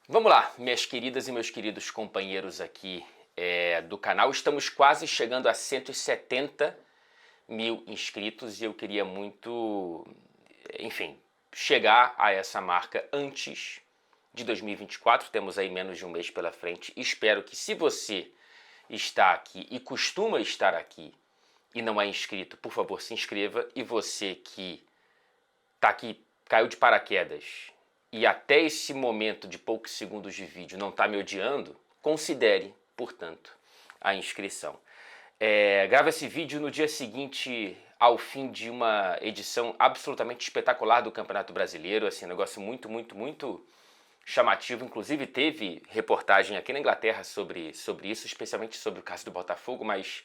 Vamos lá, minhas queridas e meus queridos companheiros aqui do canal. Estamos quase chegando a 170 mil inscritos e eu queria muito, enfim, chegar a essa marca antes de 2024. Temos aí menos de um mês pela frente. Espero que, se você está aqui e costuma estar aqui e não é inscrito, por favor, se inscreva. E você que está aqui, caiu de paraquedas e até esse momento de poucos segundos de vídeo não está me odiando, considere, portanto, a inscrição. Grava esse vídeo no dia seguinte ao fim de uma edição absolutamente espetacular do Campeonato Brasileiro, assim, um negócio muito chamativo. Inclusive teve reportagem aqui na Inglaterra sobre isso, especialmente sobre o caso do Botafogo, mas,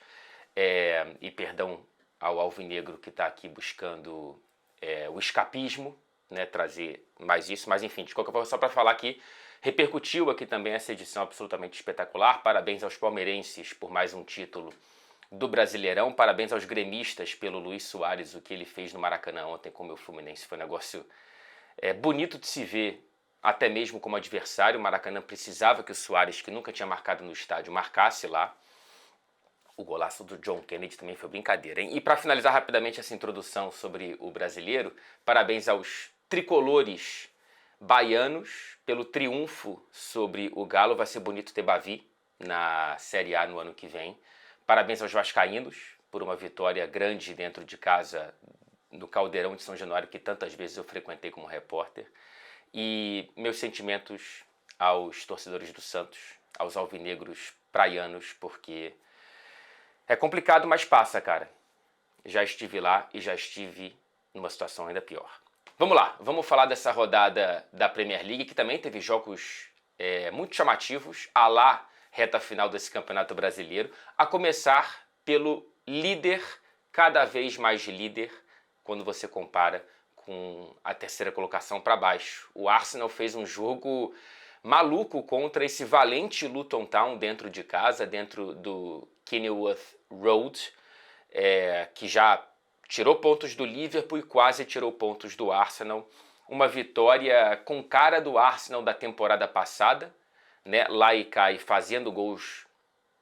e perdão ao alvinegro que está aqui buscando o escapismo, né, trazer mais isso, mas enfim, de qualquer forma, só para falar que repercutiu aqui também essa edição absolutamente espetacular. Parabéns aos palmeirenses por mais um título do Brasileirão, parabéns aos gremistas pelo Luis Soares, o que ele fez no Maracanã ontem com o meu Fluminense, foi um negócio bonito de se ver, até mesmo como adversário. O Maracanã precisava que o Soares, que nunca tinha marcado no estádio, marcasse lá. O golaço do John Kennedy também foi brincadeira, hein? E para finalizar rapidamente essa introdução sobre o brasileiro, parabéns aos tricolores baianos pelo triunfo sobre o Galo. Vai ser bonito ter Bavi na Série A no ano que vem. Parabéns aos vascaínos por uma vitória grande dentro de casa no Caldeirão de São Januário, que tantas vezes eu frequentei como repórter. E meus sentimentos aos torcedores do Santos, aos alvinegros praianos, porque é complicado, mas passa, cara. Já estive lá e já estive numa situação ainda pior. Vamos lá, vamos falar dessa rodada da Premier League, que também teve jogos muito chamativos, à lá reta final desse Campeonato Brasileiro, a começar pelo líder, cada vez mais líder, quando você compara com a terceira colocação para baixo. O Arsenal fez um jogo maluco contra esse valente Luton Town dentro de casa, dentro do Kenilworth Road, que já tirou pontos do Liverpool e quase tirou pontos do Arsenal. Uma vitória com cara do Arsenal da temporada passada, né? Lá e cá, fazendo gols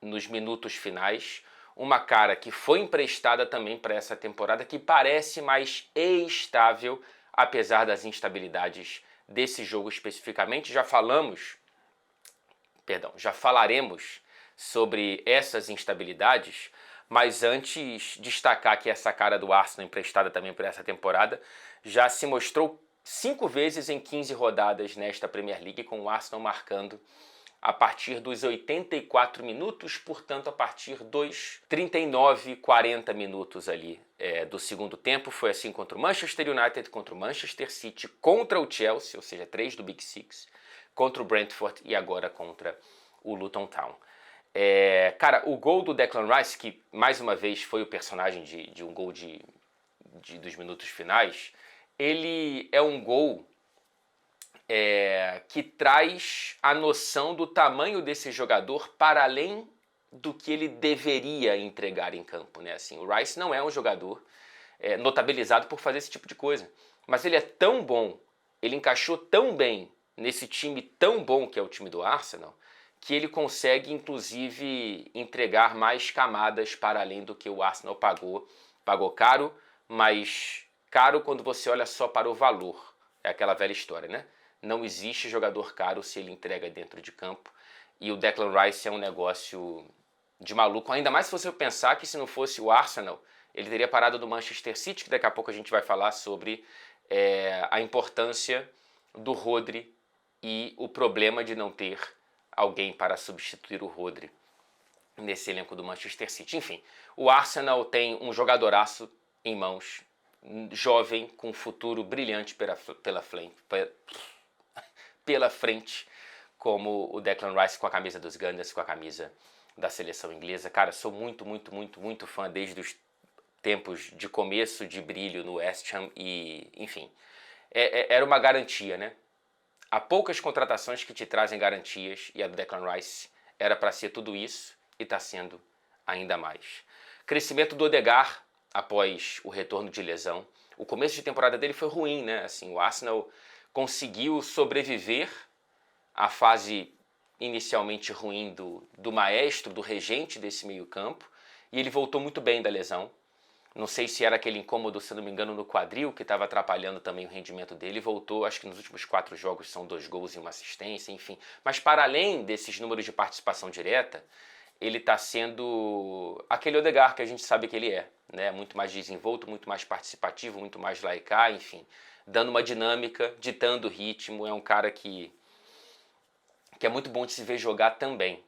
nos minutos finais. Uma cara que foi emprestada também para essa temporada, que parece mais estável, apesar das instabilidades desse jogo especificamente. Já falaremos sobre essas instabilidades, mas antes destacar que essa cara do Arsenal, emprestada também por essa temporada, já se mostrou 5 vezes em 15 rodadas nesta Premier League, com o Arsenal marcando a partir dos 84 minutos, portanto a partir dos 39, 40 minutos ali do segundo tempo. Foi assim contra o Manchester United, contra o Manchester City, contra o Chelsea, ou seja, 3 do Big Six, contra o Brentford e agora contra o Luton Town. Cara, o gol do Declan Rice, que mais uma vez foi o personagem de um gol dos minutos finais, ele é um gol que traz a noção do tamanho desse jogador para além do que ele deveria entregar em campo, né? Assim, o Rice não é um jogador notabilizado por fazer esse tipo de coisa, mas ele é tão bom, ele encaixou tão bem nesse time tão bom que é o time do Arsenal, que ele consegue, inclusive, entregar mais camadas para além do que o Arsenal pagou. Pagou caro, mas caro quando você olha só para o valor. É aquela velha história, né? Não existe jogador caro se ele entrega dentro de campo. E o Declan Rice é um negócio de maluco. Ainda mais se você pensar que, se não fosse o Arsenal, ele teria parado do Manchester City, que daqui a pouco a gente vai falar sobre a importância do Rodri e o problema de não ter alguém para substituir o Rodri nesse elenco do Manchester City. Enfim, o Arsenal tem um jogadoraço em mãos, jovem, com um futuro brilhante pela frente, como o Declan Rice com a camisa dos Gunners, com a camisa da seleção inglesa. Cara, sou muito fã desde os tempos de começo de brilho no West Ham e, enfim, era uma garantia, né? Há poucas contratações que te trazem garantias e a do Declan Rice era para ser tudo isso e está sendo ainda mais. Crescimento do Odegaard após o retorno de lesão. O começo de temporada dele foi ruim, né? Assim, o Arsenal conseguiu sobreviver a fase inicialmente ruim do maestro, do regente desse meio campo, e ele voltou muito bem da lesão. Não sei se era aquele incômodo, se não me engano, no quadril, que estava atrapalhando também o rendimento dele. Voltou, acho que nos últimos 4 jogos são 2 gols e uma assistência, enfim. Mas para além desses números de participação direta, ele está sendo aquele Odegaard que a gente sabe que ele é, né? Muito mais desenvolto, muito mais participativo, muito mais laicar, enfim. Dando uma dinâmica, ditando o ritmo. É um cara que é muito bom de se ver jogar também.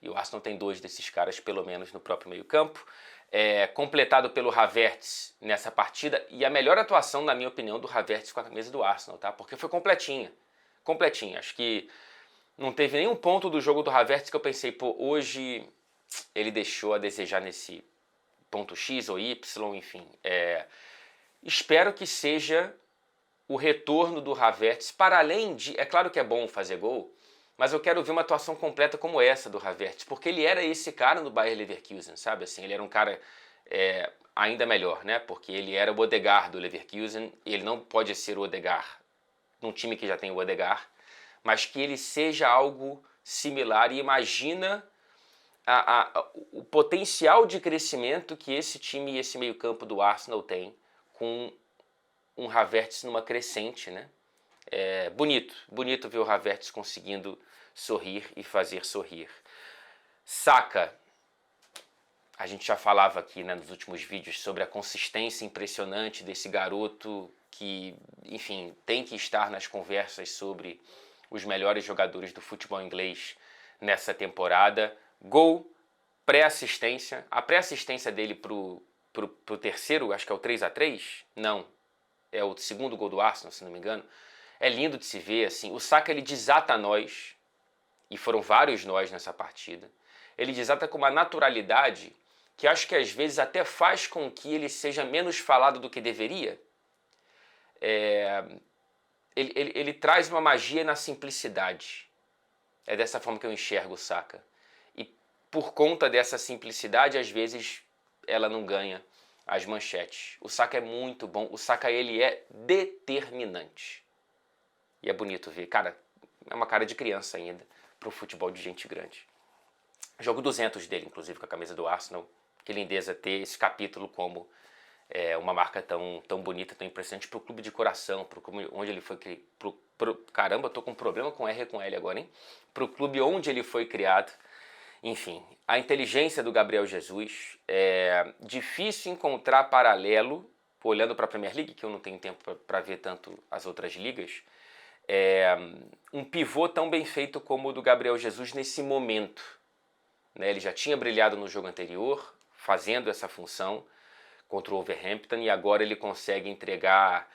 E o Arsenal tem 2 desses caras, pelo menos, no próprio meio-campo. Completado pelo Havertz nessa partida. E a melhor atuação, na minha opinião, do Havertz com a camisa do Arsenal, tá? Porque foi completinha. Completinha. Acho que não teve nenhum ponto do jogo do Havertz que eu pensei, pô, hoje ele deixou a desejar nesse ponto X ou Y, enfim. Espero que seja o retorno do Havertz, para além de... É claro que é bom fazer gol, mas eu quero ver uma atuação completa como essa do Havertz, porque ele era esse cara no Bayer Leverkusen, sabe? Assim, ele era um cara ainda melhor, né? Porque ele era o Odegaard do Leverkusen, e ele não pode ser o Odegaard num time que já tem o Odegaard, mas que ele seja algo similar, e imagina o potencial de crescimento que esse time e esse meio-campo do Arsenal tem com um Havertz numa crescente, né? Bonito ver o Havertz conseguindo sorrir e fazer sorrir. Saka, a gente já falava aqui, né, nos últimos vídeos sobre a consistência impressionante desse garoto que, enfim, tem que estar nas conversas sobre os melhores jogadores do futebol inglês nessa temporada. Gol, pré-assistência. A pré-assistência dele pro terceiro, acho que é o 3-3? Não, é o segundo gol do Arsenal, se não me engano. É lindo de se ver, assim. O Saka, ele desata nós, e foram vários nós nessa partida. Ele desata com uma naturalidade que acho que às vezes até faz com que ele seja menos falado do que deveria. Ele traz uma magia na simplicidade. É dessa forma que eu enxergo o Saka. E por conta dessa simplicidade, às vezes ela não ganha as manchetes. O Saka é muito bom. O Saka, ele é determinante. E é bonito ver. Cara, é uma cara de criança ainda para o futebol de gente grande. Jogo 200 dele, inclusive, com a camisa do Arsenal. Que lindeza ter esse capítulo como uma marca tão bonita, tão impressionante para o clube de coração, para o clube onde ele foi criado. Caramba, eu tô com um problema com R e com L agora, hein? Para o clube onde ele foi criado. Enfim, a inteligência do Gabriel Jesus. É difícil encontrar paralelo, olhando para a Premier League, que eu não tenho tempo para ver tanto as outras ligas, um pivô tão bem feito como o do Gabriel Jesus nesse momento. Né? Ele já tinha brilhado no jogo anterior, fazendo essa função contra o Wolverhampton, e agora ele consegue entregar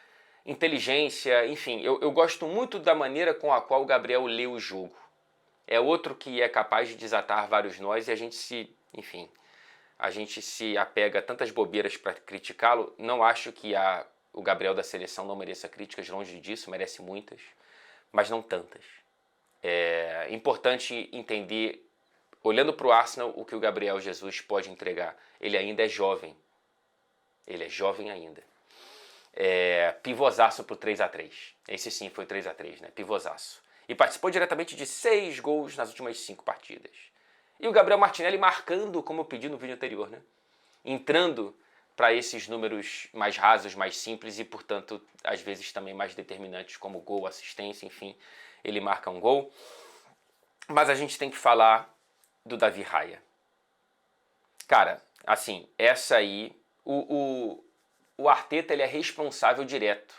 inteligência, enfim. Eu gosto muito da maneira com a qual o Gabriel lê o jogo. É outro que é capaz de desatar vários nós, e a gente se apega a tantas bobeiras para criticá-lo. Não acho que o Gabriel da seleção não mereça críticas, longe disso, merece muitas, mas não tantas. É importante entender, olhando para o Arsenal, o que o Gabriel Jesus pode entregar. Ele ainda é jovem. Ele é jovem ainda. Pivôzaço pro 3-3. Esse sim foi 3-3, né? Pivôzaço. E participou diretamente de 6 gols nas últimas 5 partidas. E o Gabriel Martinelli marcando, como eu pedi no vídeo anterior, né? Entrando para esses números mais rasos, mais simples e, portanto, às vezes também mais determinantes, como gol, assistência, enfim. Ele marca um gol. Mas a gente tem que falar do Davi Raya. Cara, assim, essa aí... O Arteta, ele é responsável direto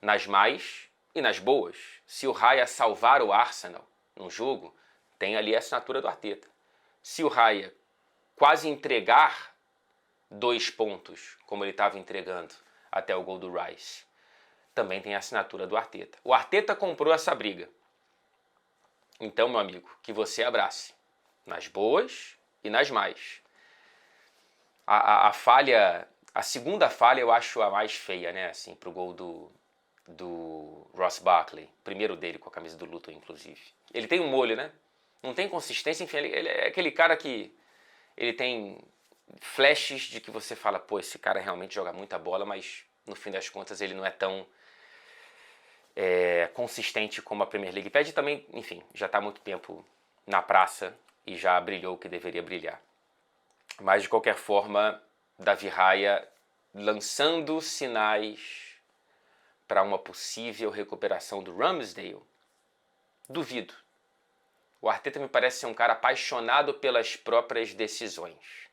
nas más e nas boas. Se o Raya salvar o Arsenal num jogo, tem ali a assinatura do Arteta. Se o Raya quase entregar 2 pontos, como ele estava entregando até o gol do Rice, também tem a assinatura do Arteta. O Arteta comprou essa briga. Então, meu amigo, que você abrace nas boas e nas más. A falha, a segunda falha eu acho a mais feia, né, assim, pro gol do Ross Barkley, primeiro dele com a camisa do Luton, inclusive. Ele tem um molho, né? Não tem consistência, enfim, ele é aquele cara que ele tem flashes de que você fala, pô, esse cara realmente joga muita bola, mas no fim das contas ele não é tão consistente como a Premier League pede. Também, enfim, já está há muito tempo na praça e já brilhou o que deveria brilhar. Mas, de qualquer forma, Davi Raya lançando sinais para uma possível recuperação do Ramsdale, duvido. O Arteta me parece ser um cara apaixonado pelas próprias decisões.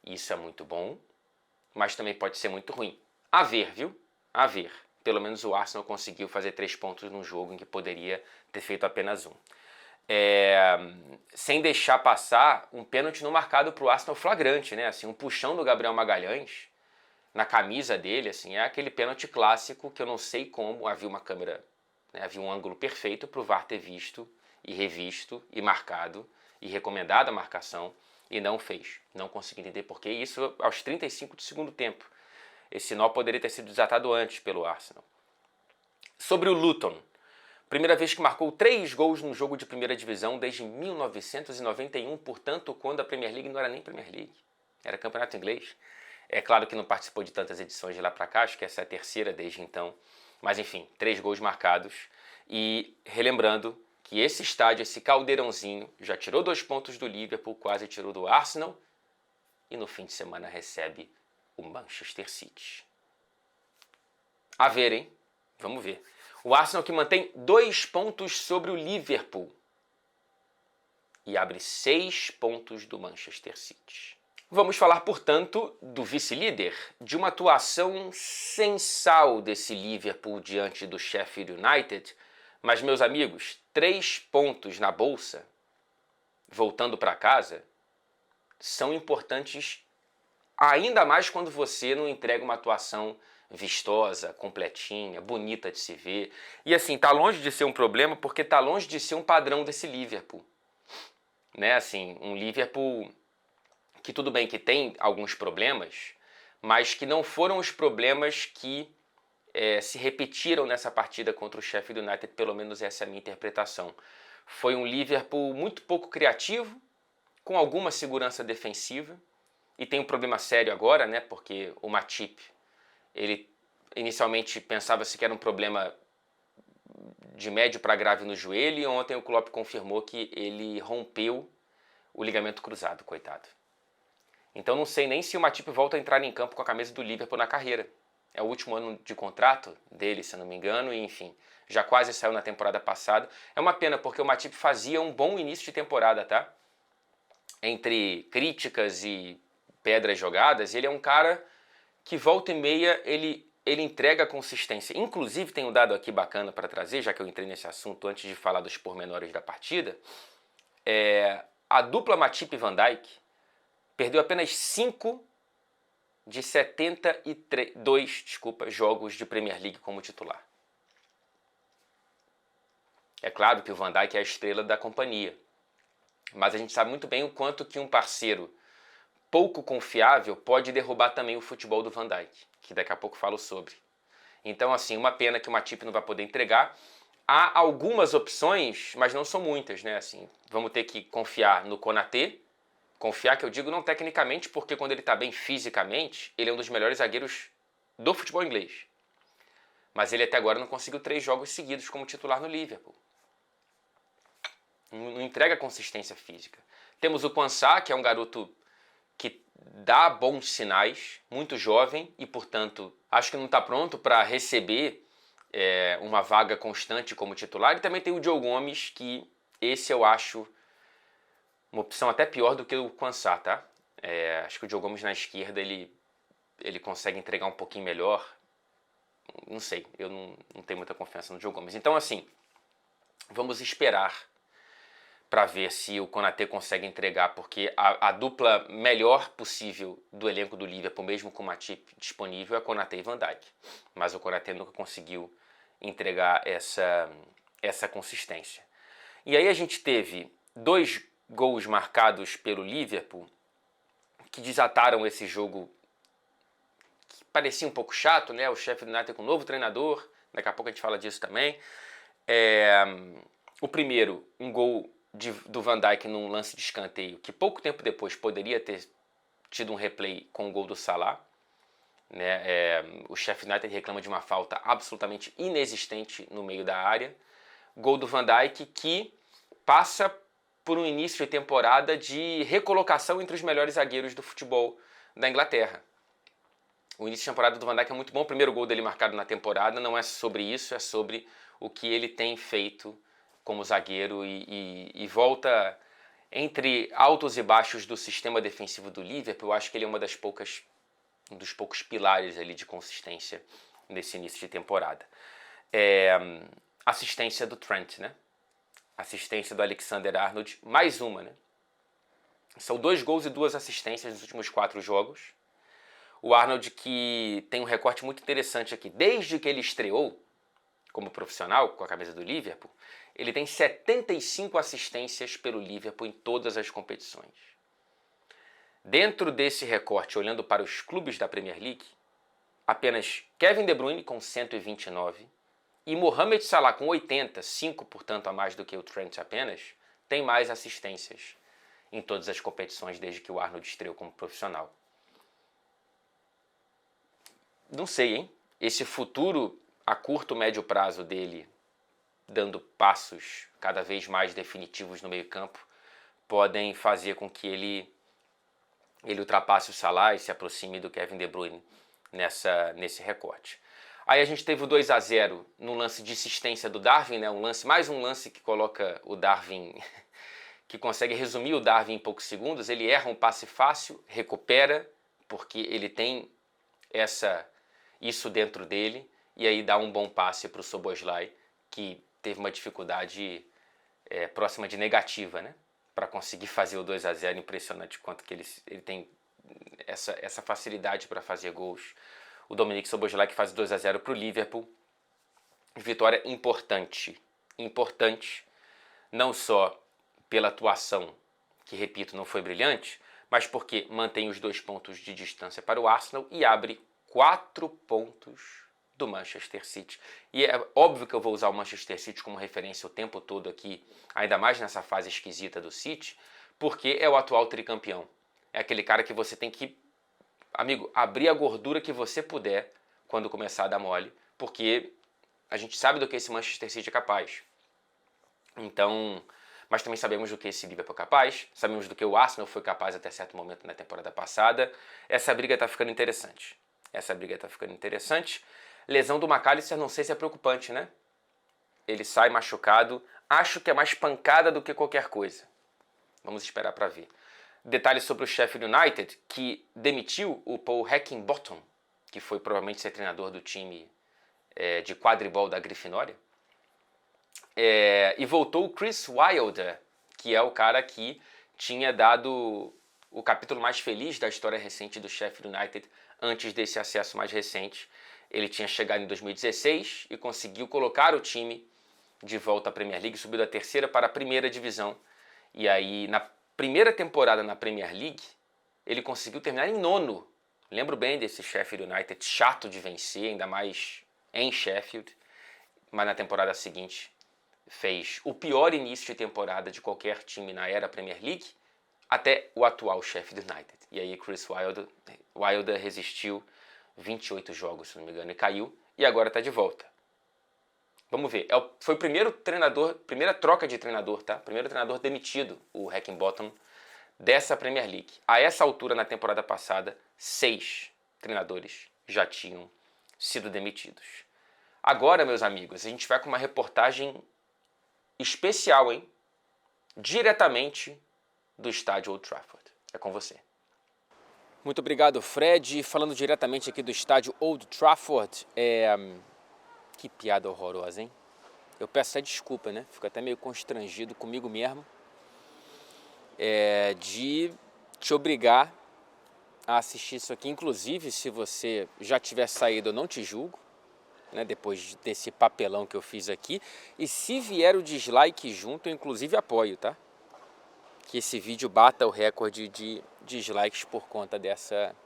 Isso é muito bom, mas também pode ser muito ruim. A ver, viu? A ver. Pelo menos o Arsenal conseguiu fazer 3 pontos num jogo em que poderia ter feito apenas um. Sem deixar passar um pênalti não marcado para o Arsenal flagrante, né? Assim, um puxão do Gabriel Magalhães na camisa dele, assim, é aquele pênalti clássico que eu não sei como havia uma câmera, né, havia um ângulo perfeito para o VAR ter visto e revisto e marcado e recomendado a marcação e não fez. Não consegui entender por que isso aos 35 do segundo tempo. Esse nó poderia ter sido desatado antes pelo Arsenal. Sobre o Luton, primeira vez que marcou 3 gols num jogo de primeira divisão desde 1991, portanto, quando a Premier League não era nem Premier League, era campeonato inglês. É claro que não participou de tantas edições de lá para cá, acho que essa é a terceira desde então. Mas enfim, 3 gols marcados. E relembrando que esse estádio, esse caldeirãozinho, já tirou 2 pontos do Liverpool, quase tirou do Arsenal. E no fim de semana recebe o Manchester City. A ver, hein? Vamos ver. O Arsenal que mantém 2 pontos sobre o Liverpool. E abre 6 pontos do Manchester City. Vamos falar, portanto, do vice-líder, de uma atuação sensal desse Liverpool diante do Sheffield United. Mas, meus amigos, 3 pontos na bolsa, voltando para casa, são importantes ainda mais quando você não entrega uma atuação vistosa, completinha, bonita de se ver. E assim, tá longe de ser um problema porque tá longe de ser um padrão desse Liverpool. Né, assim, um Liverpool que tudo bem que tem alguns problemas, mas que não foram os problemas que se repetiram nessa partida contra o Sheffield United, pelo menos essa é a minha interpretação. Foi um Liverpool muito pouco criativo, com alguma segurança defensiva, e tem um problema sério agora, né, porque o Matip, ele inicialmente pensava-se que era um problema de médio para grave no joelho, e ontem o Klopp confirmou que ele rompeu o ligamento cruzado, coitado. Então não sei nem se o Matip volta a entrar em campo com a camisa do Liverpool na carreira. É o último ano de contrato dele, se eu não me engano, e enfim, já quase saiu na temporada passada. É uma pena, porque o Matip fazia um bom início de temporada, tá? Entre críticas e pedras jogadas, ele é um cara que volta e meia ele entrega consistência. Inclusive, tem um dado aqui bacana para trazer, já que eu entrei nesse assunto antes de falar dos pormenores da partida. A dupla Matip e Van Dijk perdeu apenas 5 de 72 jogos de Premier League como titular. É claro que o Van Dijk é a estrela da companhia, mas a gente sabe muito bem o quanto que um parceiro pouco confiável pode derrubar também o futebol do Van Dijk, que daqui a pouco falo sobre. Então, assim, uma pena que o Matip não vai poder entregar. Há algumas opções, mas não são muitas, né? Assim, vamos ter que confiar no Konaté. Confiar, que eu digo não tecnicamente, porque quando ele está bem fisicamente, ele é um dos melhores zagueiros do futebol inglês. Mas ele até agora não conseguiu 3 jogos seguidos como titular no Liverpool. Não entrega consistência física. Temos o Quansah, que é um garoto que dá bons sinais, muito jovem e, portanto, acho que não está pronto para receber uma vaga constante como titular. E também tem o Joe Gomes, que esse eu acho uma opção até pior do que o Quansah, tá? Acho que o Joe Gomes na esquerda ele consegue entregar um pouquinho melhor. Não sei, eu não tenho muita confiança no Joe Gomes. Então, assim, vamos esperar para ver se o Konaté consegue entregar, porque a dupla melhor possível do elenco do Liverpool, mesmo com o Matip disponível, é Konaté e Van Dijk. Mas o Konaté nunca conseguiu entregar essa consistência. E aí a gente teve 2 gols marcados pelo Liverpool que desataram esse jogo que parecia um pouco chato, né? O Sheffield United com um novo treinador, daqui a pouco a gente fala disso também. O primeiro, um gol do Van Dijk num lance de escanteio, que pouco tempo depois poderia ter tido um replay com o gol do Salah, né? O Sheffield United reclama de uma falta absolutamente inexistente no meio da área. Gol do Van Dijk, que passa por um início de temporada de recolocação entre os melhores zagueiros do futebol da Inglaterra. O início de temporada do Van Dijk é muito bom. O primeiro gol dele marcado na temporada não é sobre isso, é sobre o que ele tem feito como zagueiro e volta entre altos e baixos do sistema defensivo do Liverpool. Eu acho que ele é um dos poucos pilares ali de consistência nesse início de temporada. Assistência do Trent, né? Assistência do Alexander-Arnold, mais uma, né? São 2 gols e 2 assistências nos últimos 4 jogos. O Arnold, que tem um recorte muito interessante aqui, desde que ele estreou como profissional com a camisa do Liverpool, ele tem 75 assistências pelo Liverpool em todas as competições. Dentro desse recorte, olhando para os clubes da Premier League, apenas Kevin De Bruyne com 129 e Mohamed Salah com 80, 5, portanto, a mais do que o Trent apenas, tem mais assistências em todas as competições desde que o Arnold estreou como profissional. Não sei, hein? Esse futuro a curto, médio prazo dele, dando passos cada vez mais definitivos no meio-campo, podem fazer com que ele ultrapasse o Salah e se aproxime do Kevin De Bruyne nesse recorte. Aí a gente teve o 2-0 no lance de assistência do Darwin, né? Mais um lance que coloca o Darwin, que consegue resumir o Darwin em poucos segundos. Ele erra um passe fácil, recupera, porque ele tem isso dentro dele, e aí dá um bom passe para o Szoboszlai, que teve uma dificuldade próxima de negativa, né? Para conseguir fazer o 2-0. Impressionante quanto que ele tem essa facilidade para fazer gols. O Dominic Szoboszlai que faz 2-0 para o Liverpool. Vitória importante, não só pela atuação, que repito, não foi brilhante, mas porque mantém os 2 pontos de distância para o Arsenal e abre 4 pontos do Manchester City. E é óbvio que eu vou usar o Manchester City como referência o tempo todo aqui, ainda mais nessa fase esquisita do City, porque é o atual tricampeão. É aquele cara que você tem que, amigo, abrir a gordura que você puder quando começar a dar mole, porque a gente sabe do que esse Manchester City é capaz. Então, mas também sabemos do que esse Liverpool é capaz, sabemos do que o Arsenal foi capaz até certo momento na temporada passada. Essa briga está ficando interessante. Lesão do McAllister, não sei se é preocupante, né? Ele sai machucado. Acho que é mais pancada do que qualquer coisa. Vamos esperar para ver. Detalhes sobre o Sheffield United, que demitiu o Paul Heckingbottom, que foi provavelmente ser treinador do time de quadribol da Grifinória. E voltou o Chris Wilder, que é o cara que tinha dado o capítulo mais feliz da história recente do Sheffield United antes desse acesso mais recente. Ele tinha chegado em 2016 e conseguiu colocar o time de volta à Premier League, subiu da 3ª para a 1ª divisão. E aí, na primeira temporada na Premier League, ele conseguiu terminar em 9º. Lembro bem desse Sheffield United chato de vencer, ainda mais em Sheffield. Mas na temporada seguinte fez o pior início de temporada de qualquer time na era Premier League, até o atual Sheffield United. E aí Chris Wilder resistiu 28 jogos, se não me engano, e caiu, e agora está de volta. Vamos ver. Foi o primeira troca de treinador, tá? Primeiro treinador demitido, o Heckingbottom, dessa Premier League. A essa altura, na temporada passada, 6 treinadores já tinham sido demitidos. Agora, meus amigos, a gente vai com uma reportagem especial, hein? Diretamente do estádio Old Trafford. É com você. Muito obrigado, Fred. Falando diretamente aqui do estádio Old Trafford. Que piada horrorosa, hein? Eu peço até desculpa, né? Fico até meio constrangido comigo mesmo de te obrigar a assistir isso aqui. Inclusive, se você já tiver saído, eu não te julgo, né? Depois desse papelão que eu fiz aqui. E se vier o dislike junto, eu inclusive apoio, tá? Que esse vídeo bata o recorde de dislikes por conta dessa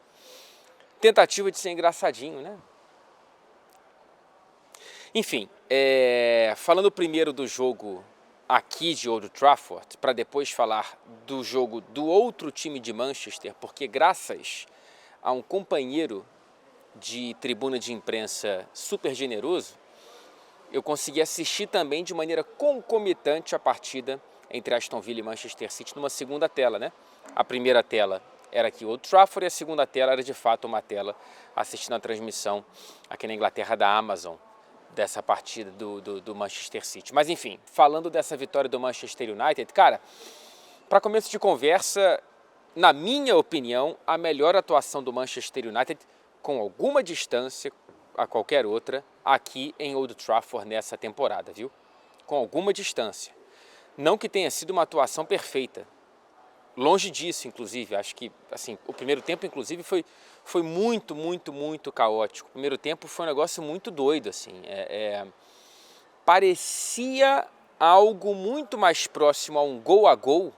tentativa de ser engraçadinho, né? Enfim, falando primeiro do jogo aqui de Old Trafford, para depois falar do jogo do outro time de Manchester, porque graças a um companheiro de tribuna de imprensa super generoso, eu consegui assistir também de maneira concomitante a partida entre Aston Villa e Manchester City numa segunda tela, né? A primeira tela era aqui o Old Trafford e a segunda tela era de fato uma tela assistindo a transmissão aqui na Inglaterra da Amazon dessa partida do Manchester City. Mas enfim, falando dessa vitória do Manchester United, cara, para começo de conversa, na minha opinião, a melhor atuação do Manchester United, com alguma distância a qualquer outra, aqui em Old Trafford nessa temporada, viu? Com alguma distância. Não que tenha sido uma atuação perfeita. Longe disso, inclusive. Acho que assim, o primeiro tempo, inclusive, foi muito caótico. O primeiro tempo foi um negócio muito doido. Assim. Parecia algo muito mais próximo a um gol a gol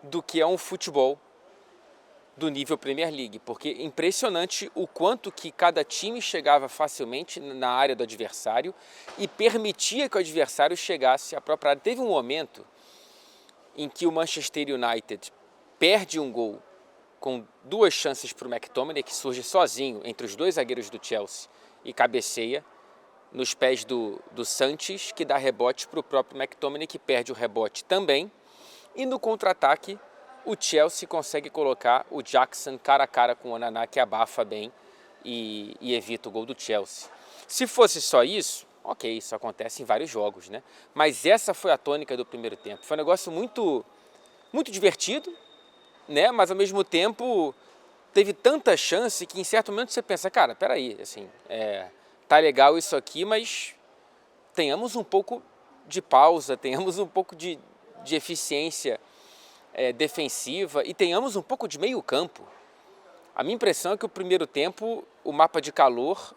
do que a um futebol do nível Premier League, porque é impressionante o quanto que cada time chegava facilmente na área do adversário e permitia que o adversário chegasse à própria área. Teve um momento em que o Manchester United perde um gol com duas chances para o McTominay, que surge sozinho entre os dois zagueiros do Chelsea e cabeceia nos pés do Sanches, que dá rebote para o próprio McTominay, que perde o rebote também, e no contra-ataque o Chelsea consegue colocar o Jackson cara a cara com o Onana, que abafa bem e evita o gol do Chelsea. Se fosse só isso, ok, isso acontece em vários jogos, né? Mas essa foi a tônica do primeiro tempo. Foi um negócio muito divertido, né? Mas ao mesmo tempo teve tanta chance que em certo momento você pensa, cara, peraí, assim, tá legal isso aqui, mas tenhamos um pouco de pausa, tenhamos um pouco de eficiência defensiva e tenhamos um pouco de meio campo. A minha impressão é que o primeiro tempo, o mapa de calor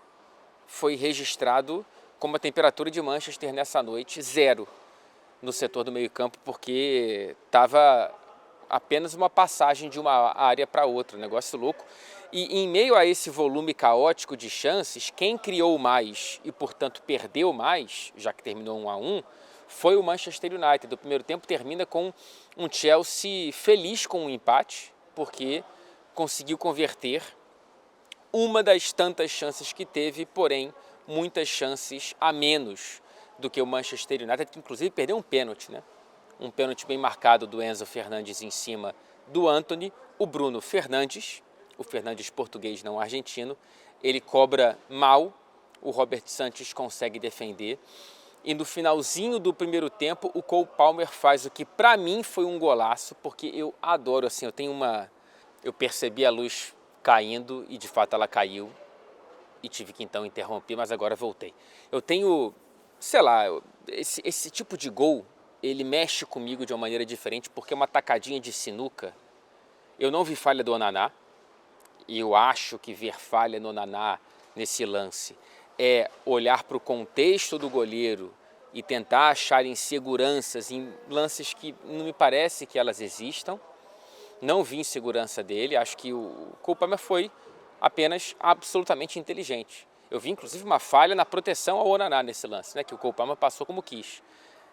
foi registrado como a temperatura de Manchester nessa noite, 0 no setor do meio campo, porque estava apenas uma passagem de uma área para outra, um negócio louco. E em meio a esse volume caótico de chances, quem criou mais e, portanto, perdeu mais, já que terminou 1-1, foi o Manchester United. O primeiro tempo termina com um Chelsea feliz com o empate, porque conseguiu converter uma das tantas chances que teve, porém, muitas chances a menos do que o Manchester United, que inclusive perdeu um pênalti, né? Um pênalti bem marcado do Enzo Fernandes em cima do Antony. O Bruno Fernandes, o Fernandes português não argentino, ele cobra mal, o Robert Sanches consegue defender. E no finalzinho do primeiro tempo, o Cole Palmer faz o que para mim foi um golaço, porque eu adoro, assim, eu percebi a luz caindo e de fato ela caiu e tive que então interromper, mas agora voltei. Eu tenho, sei lá, esse tipo de gol, ele mexe comigo de uma maneira diferente, porque é uma tacadinha de sinuca. Eu não vi falha do Onana, e eu acho que ver falha no Onana nesse lance é olhar para o contexto do goleiro e tentar achar inseguranças em lances que não me parece que elas existam. Não vi insegurança dele, acho que o Cole Palmer foi apenas absolutamente inteligente. Eu vi inclusive uma falha na proteção ao Onana nesse lance, né, que o Cole Palmer passou como quis,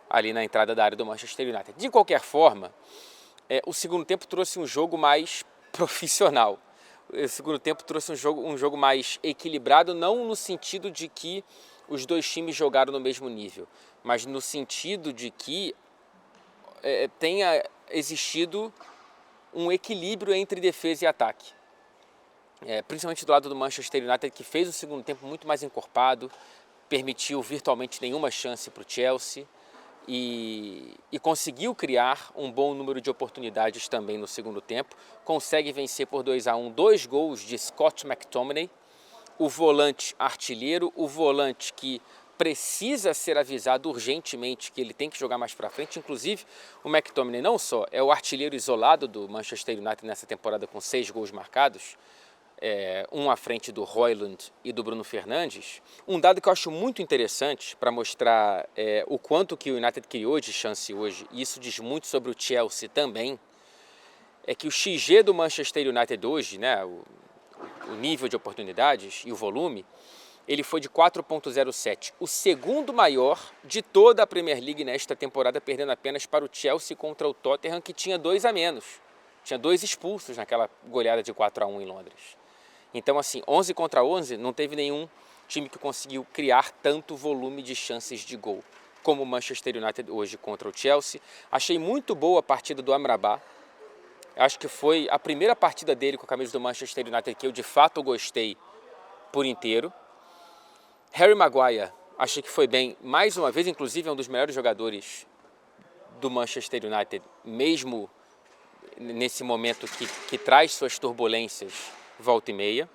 ali na entrada da área do Manchester United. De qualquer forma, o segundo tempo trouxe um jogo mais profissional. O segundo tempo trouxe um jogo mais equilibrado, não no sentido de que os dois times jogaram no mesmo nível, mas no sentido de que tenha existido um equilíbrio entre defesa e ataque. Principalmente do lado do Manchester United, que fez o segundo tempo muito mais encorpado, permitiu virtualmente nenhuma chance para o Chelsea e conseguiu criar um bom número de oportunidades também no segundo tempo. Consegue vencer por 2-1, 2 gols de Scott McTominay, o volante artilheiro, o volante que precisa ser avisado urgentemente que ele tem que jogar mais para frente. Inclusive, o McTominay não só é o artilheiro isolado do Manchester United nessa temporada com 6 gols marcados, um à frente do Højlund e do Bruno Fernandes. Um dado que eu acho muito interessante para mostrar o quanto que o United criou de chance hoje, e isso diz muito sobre o Chelsea também, é que o XG do Manchester United hoje, né, o nível de oportunidades e o volume, ele foi de 4.07, o segundo maior de toda a Premier League nesta temporada, perdendo apenas para o Chelsea contra o Tottenham, que tinha 2 a menos. Tinha 2 expulsos naquela goleada de 4-1 em Londres. Então, assim, 11 contra 11, não teve nenhum time que conseguiu criar tanto volume de chances de gol como o Manchester United hoje contra o Chelsea. Achei muito boa a partida do Amrabat. Acho que foi a primeira partida dele com a camisa do Manchester United que eu de fato gostei por inteiro. Harry Maguire, achei que foi bem mais uma vez, inclusive é um dos melhores jogadores do Manchester United, mesmo nesse momento que traz suas turbulências volta e meia.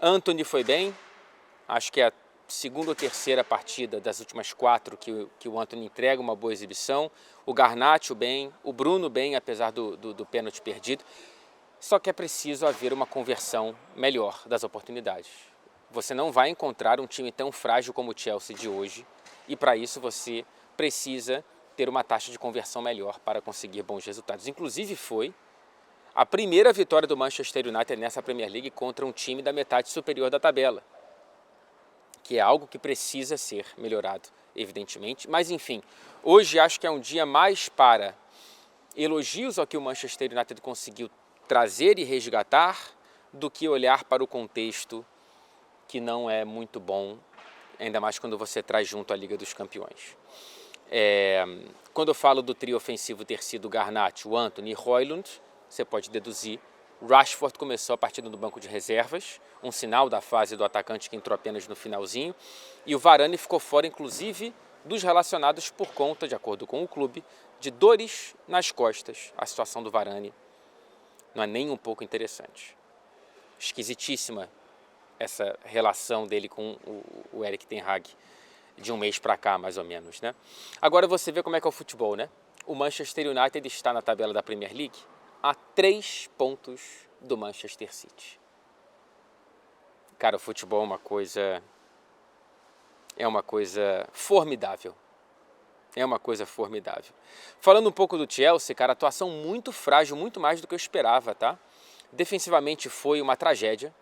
Antony foi bem, acho que é a segunda ou terceira partida das últimas 4 que o Antony entrega uma boa exibição. O Garnacho bem, o Bruno bem, apesar do pênalti perdido. Só que é preciso haver uma conversão melhor das oportunidades. Você não vai encontrar um time tão frágil como o Chelsea de hoje e para isso você precisa ter uma taxa de conversão melhor para conseguir bons resultados. Inclusive foi a primeira vitória do Manchester United nessa Premier League contra um time da metade superior da tabela, que é algo que precisa ser melhorado, evidentemente. Mas enfim, hoje acho que é um dia mais para elogios ao que o Manchester United conseguiu trazer e resgatar do que olhar para o contexto que não é muito bom, ainda mais quando você traz junto a Liga dos Campeões. Quando eu falo do trio ofensivo ter sido Garnacho, Antony e Højlund, você pode deduzir. Rashford começou a partida no banco de reservas, um sinal da fase do atacante que entrou apenas no finalzinho, e o Varane ficou fora, inclusive, dos relacionados por conta, de acordo com o clube, de dores nas costas. A situação do Varane não é nem um pouco interessante. Esquisitíssima essa relação dele com o Erik ten Hag, de um mês para cá, mais ou menos, né? Agora você vê como é que é o futebol, né? O Manchester United está na tabela da Premier League a 3 pontos do Manchester City. Cara, o futebol é uma coisa formidável. É uma coisa formidável. Falando um pouco do Chelsea, cara, atuação muito frágil, muito mais do que eu esperava, tá? Defensivamente foi uma tragédia.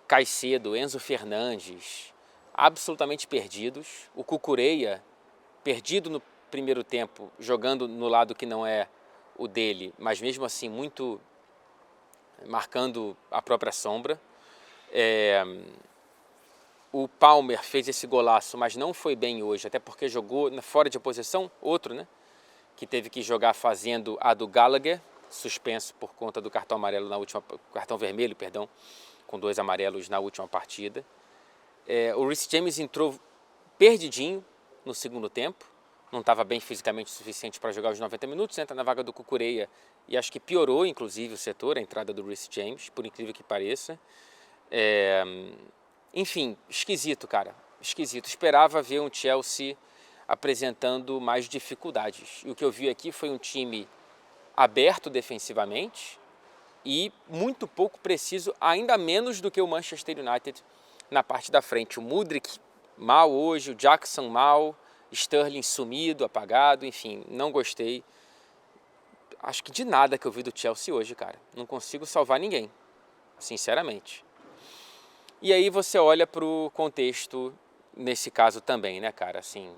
Caicedo, Enzo Fernandes, absolutamente perdidos. O Cucurella, perdido no primeiro tempo, jogando no lado que não é o dele, mas mesmo assim muito marcando a própria sombra. O Palmer fez esse golaço, mas não foi bem hoje, até porque jogou fora de posição, outro, né? Que teve que jogar fazendo a do Gallagher, suspenso por conta do cartão amarelo cartão vermelho, perdão, com 2 amarelos na última partida. O Reece James entrou perdidinho no segundo tempo, não estava bem fisicamente o suficiente para jogar os 90 minutos, entra na vaga do Cucurella e acho que piorou inclusive o setor, a entrada do Reece James, por incrível que pareça. Enfim, esquisito, cara, esquisito. Esperava ver um Chelsea apresentando mais dificuldades. E o que eu vi aqui foi um time aberto defensivamente e muito pouco preciso, ainda menos do que o Manchester United na parte da frente. O Mudryk mal hoje, o Jackson mal, Sterling sumido, apagado, enfim, não gostei. Acho que de nada que eu vi do Chelsea hoje, cara. Não consigo salvar ninguém, sinceramente. E aí você olha para o contexto nesse caso também, né, cara? Assim,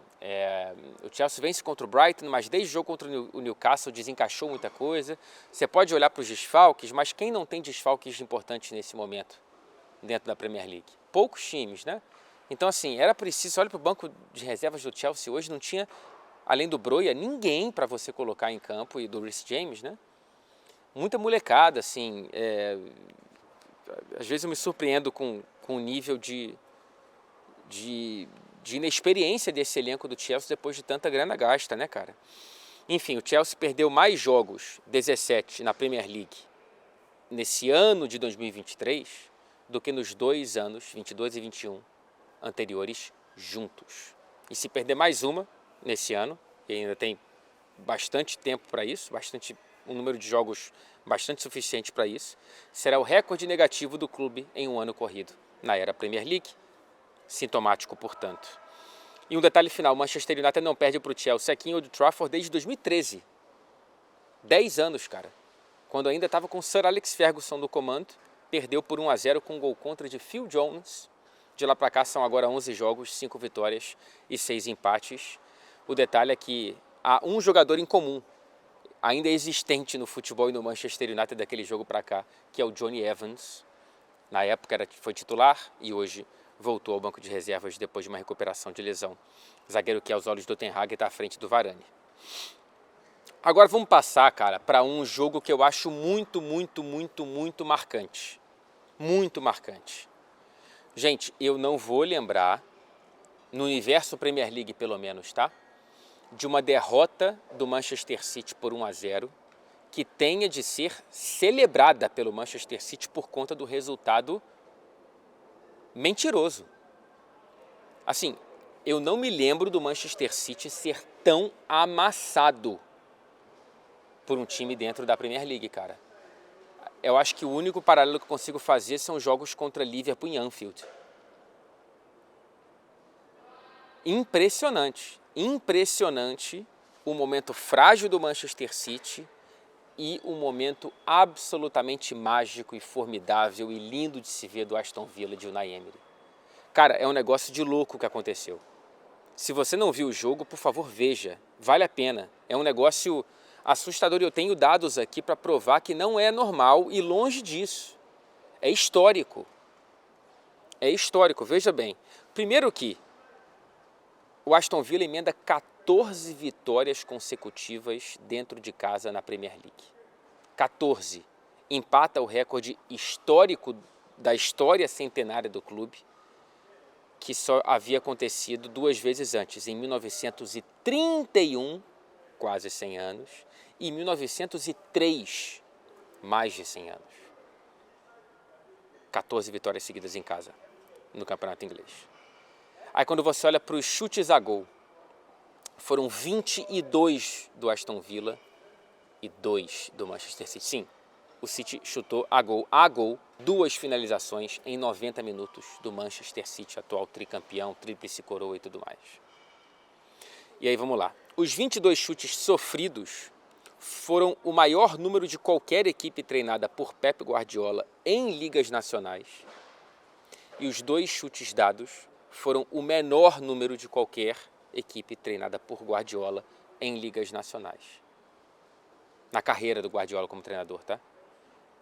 o Chelsea vence contra o Brighton, mas desde o jogo contra o Newcastle desencaixou muita coisa. Você pode olhar para os desfalques, mas quem não tem desfalques importantes nesse momento dentro da Premier League? Poucos times, né? Então, assim, era preciso, olha para o banco de reservas do Chelsea hoje, não tinha, além do Broja, ninguém para você colocar em campo e do Reece James, né? Muita molecada, assim, às vezes eu me surpreendo com o nível de inexperiência desse elenco do Chelsea depois de tanta grana gasta, né, cara? Enfim, o Chelsea perdeu mais jogos, 17, na Premier League, nesse ano de 2023, do que nos 2 anos, 22 e 21, anteriores, juntos. E se perder mais uma nesse ano, e ainda tem bastante tempo para isso, um número de jogos bastante suficiente para isso, será o recorde negativo do clube em um ano corrido na era Premier League, sintomático, portanto. E um detalhe final, o Manchester United não perde para o Chelsea aqui em Old Trafford desde 2013. 10 anos, cara. Quando ainda estava com o Sir Alex Ferguson no comando, perdeu por 1-0 com um gol contra de Phil Jones. De lá para cá são agora 11 jogos, 5 vitórias e 6 empates. O detalhe é que há um jogador em comum, ainda existente no futebol e no Manchester United daquele jogo para cá, que é o Johnny Evans, Na época foi titular e hoje voltou ao banco de reservas depois de uma recuperação de lesão. Zagueiro que aos olhos do Ten Hag está à frente do Varane. Agora vamos passar, cara, para um jogo que eu acho muito marcante. Muito marcante. Gente, eu não vou lembrar, no universo Premier League pelo menos, tá? De uma derrota do Manchester City por 1-0 que tenha de ser celebrada pelo Manchester City por conta do resultado mentiroso. Assim, eu não me lembro do Manchester City ser tão amassado por um time dentro da Premier League, cara. Eu acho que o único paralelo que eu consigo fazer são jogos contra Liverpool em Anfield. Impressionante o momento frágil do Manchester City e um momento absolutamente mágico e formidável e lindo de se ver do Aston Villa de Unai Emery. Cara, é um negócio de louco que aconteceu. Se você não viu o jogo, por favor, veja. Vale a pena. É um negócio assustador e eu tenho dados aqui para provar que não é normal e longe disso. É histórico. É histórico, veja bem. Primeiro que o Aston Villa emenda 14 vitórias consecutivas dentro de casa na Premier League. 14. Empata o recorde histórico da história centenária do clube, que só havia acontecido 2 vezes antes, em 1931, quase 100 anos, e 1903, mais de 100 anos. 14 vitórias seguidas em casa, no campeonato inglês. Aí quando você olha para os chutes a gol, foram 22 do Aston Villa e 2 do Manchester City. Sim, o City chutou a gol, 2 finalizações em 90 minutos do Manchester City, atual tricampeão, tríplice coroa e tudo mais. E aí vamos lá. Os 22 chutes sofridos foram o maior número de qualquer equipe treinada por Pep Guardiola em ligas nacionais. E os 2 chutes dados foram o menor número de qualquer equipe treinada por Guardiola em ligas nacionais. Na carreira do Guardiola como treinador, tá?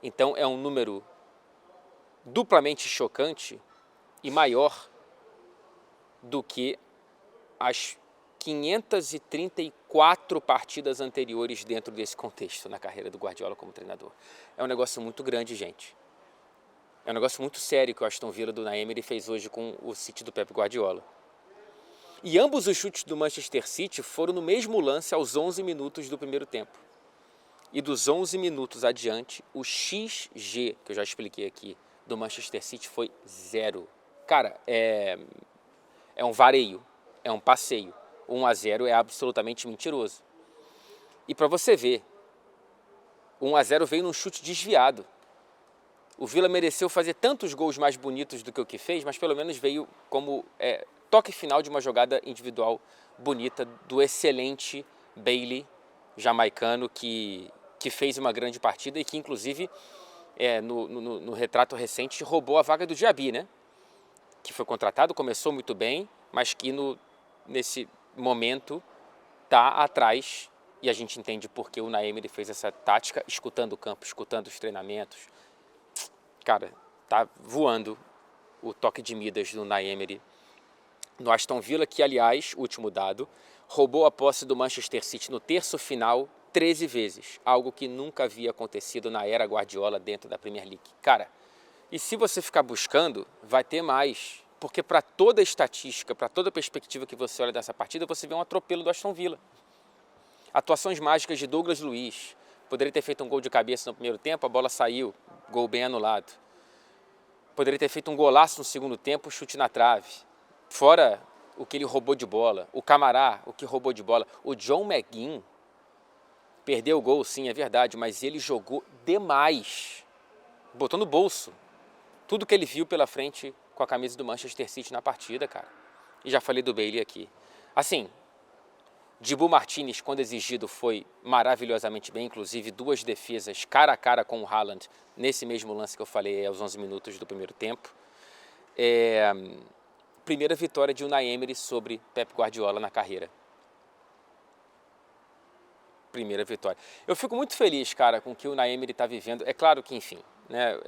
Então é um número duplamente chocante e maior do que as 534 partidas anteriores dentro desse contexto na carreira do Guardiola como treinador. É um negócio muito grande, gente. É um negócio muito sério que o Aston Villa do Unai Emery fez hoje com o City do Pep Guardiola. E ambos os chutes do Manchester City foram no mesmo lance aos 11 minutos do primeiro tempo. E dos 11 minutos adiante, o XG, que eu já expliquei aqui, do Manchester City foi 0. Cara, é um vareio, é um passeio. 1-0 é absolutamente mentiroso. E para você ver, 1-0 veio num chute desviado. O Villa mereceu fazer tantos gols mais bonitos do que o que fez, mas pelo menos veio como toque final de uma jogada individual bonita do excelente Bailey, jamaicano, que fez uma grande partida e que inclusive no retrato recente roubou a vaga do Diaby, né? Que foi contratado, começou muito bem, mas que nesse momento está atrás e a gente entende por que o Unai Emery fez essa tática, escutando o campo, escutando os treinamentos. Cara, tá voando o toque de Midas do Unai Emery no Aston Villa, que aliás, último dado, roubou a posse do Manchester City no terço final 13 vezes, algo que nunca havia acontecido na era Guardiola dentro da Premier League. Cara, e se você ficar buscando, vai ter mais, porque para toda a estatística, para toda a perspectiva que você olha dessa partida, você vê um atropelo do Aston Villa. Atuações mágicas de Douglas Luiz, poderia ter feito um gol de cabeça no primeiro tempo, a bola saiu, gol bem anulado. Poderia ter feito um golaço no segundo tempo, chute na trave. Fora o que ele roubou de bola, o Camará, o que roubou de bola, o John McGinn, perdeu o gol, sim, é verdade, mas ele jogou demais. Botou no bolso tudo que ele viu pela frente com a camisa do Manchester City na partida, cara. E já falei do Bailey aqui. Assim, Dibu Martínez, quando exigido, foi maravilhosamente bem, inclusive 2 defesas cara a cara com o Haaland, nesse mesmo lance que eu falei aos 11 minutos do primeiro tempo. Primeira vitória de Unai Emery sobre Pep Guardiola na carreira. primeira vitória. Eu fico muito feliz, cara, com o que o Unai Emery está vivendo. É claro que, enfim, né,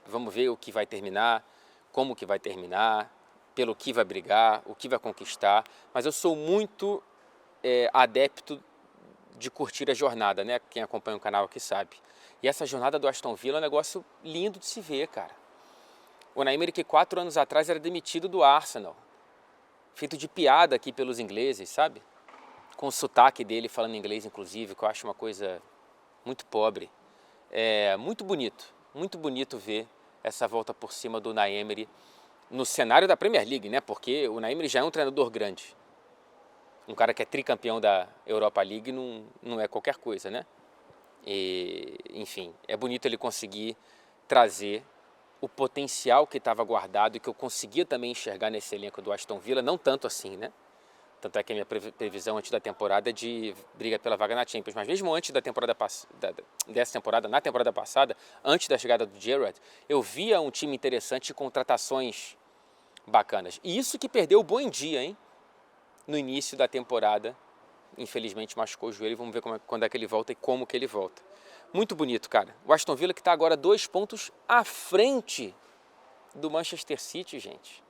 vamos ver o que vai terminar, como que vai terminar, pelo que vai brigar, o que vai conquistar. Mas eu sou muito adepto de curtir a jornada, né? Quem acompanha o canal aqui sabe. E essa jornada do Aston Villa é um negócio lindo de se ver, cara. O Unai Emery, que 4 anos atrás era demitido do Arsenal, feito de piada aqui pelos ingleses, sabe? Com o sotaque dele falando inglês, inclusive, que eu acho uma coisa muito pobre. É muito bonito ver essa volta por cima do Unai Emery no cenário da Premier League, né? Porque o Unai Emery já é um treinador grande. Um cara que é tricampeão da Europa League não é qualquer coisa, né? E, enfim, é bonito ele conseguir trazer o potencial que estava guardado e que eu conseguia também enxergar nesse elenco do Aston Villa, não tanto assim, né? Tanto é que a minha previsão antes da temporada é de briga pela vaga na Champions. Mas mesmo antes da temporada dessa temporada, na temporada passada, antes da chegada do Gerrard, eu via um time interessante e contratações bacanas. E isso que perdeu o Buendia, hein? No início da temporada, infelizmente machucou o joelho. Vamos ver quando é que ele volta e como que ele volta. Muito bonito, cara. O Aston Villa que está agora 2 pontos à frente do Manchester City, gente.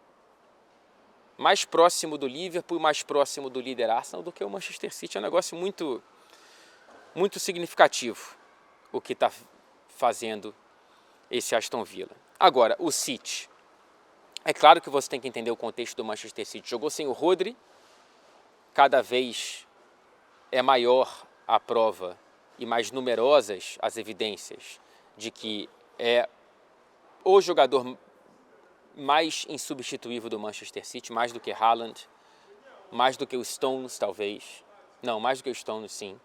Mais próximo do Liverpool, mais próximo do líder Arsenal do que o Manchester City. É um negócio muito, muito significativo o que está fazendo esse Aston Villa. Agora, o City. É claro que você tem que entender o contexto do Manchester City. Jogou sem o Rodri, cada vez é maior a prova e mais numerosas as evidências de que é o jogador mais insubstituível do Manchester City, mais do que Haaland, mais do que o Stones, talvez. Não, mais do que o Stones, sim.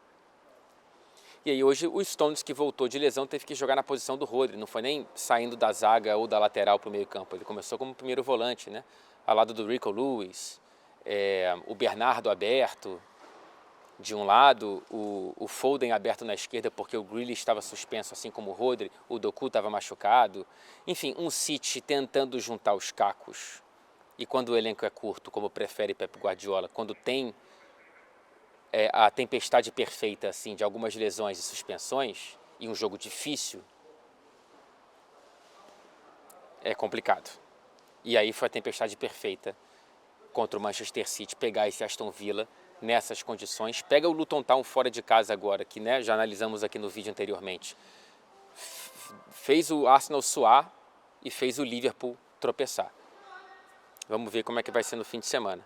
E aí hoje o Stones, que voltou de lesão, teve que jogar na posição do Rodri, não foi nem saindo da zaga ou da lateral para o meio campo. Ele começou como primeiro volante, né? Ao lado do Rico Lewis, o Bernardo aberto de um lado, o Foden aberto na esquerda porque o Grealish estava suspenso, assim como o Rodri, o Doku estava machucado. Enfim, um City tentando juntar os cacos. E quando o elenco é curto, como prefere Pep Guardiola, quando tem a tempestade perfeita assim, de algumas lesões e suspensões, e um jogo difícil, é complicado. E aí foi a tempestade perfeita contra o Manchester City, pegar esse Aston Villa nessas condições. Pega o Luton Town fora de casa agora, que, né, já analisamos aqui no vídeo anteriormente. Fez o Arsenal suar e fez o Liverpool tropeçar. Vamos ver como é que vai ser no fim de semana.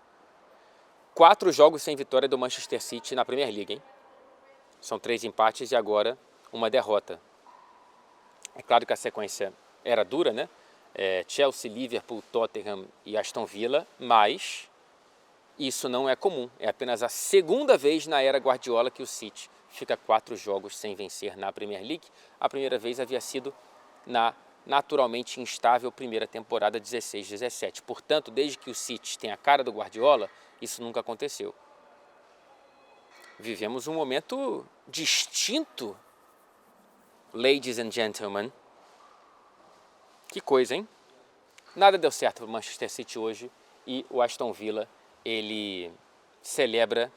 4 jogos sem vitória do Manchester City na Premier League, hein? São 3 empates e agora uma derrota. É claro que a sequência era dura, né? Chelsea, Liverpool, Tottenham e Aston Villa, mas isso não é comum. É apenas a segunda vez na era Guardiola que o City fica 4 jogos sem vencer na Premier League. A primeira vez havia sido na naturalmente instável primeira temporada 16-17. Portanto, desde que o City tem a cara do Guardiola, isso nunca aconteceu. Vivemos um momento distinto, ladies and gentlemen. Que coisa, hein? Nada deu certo para o Manchester City hoje e o Aston Villa, ele celebra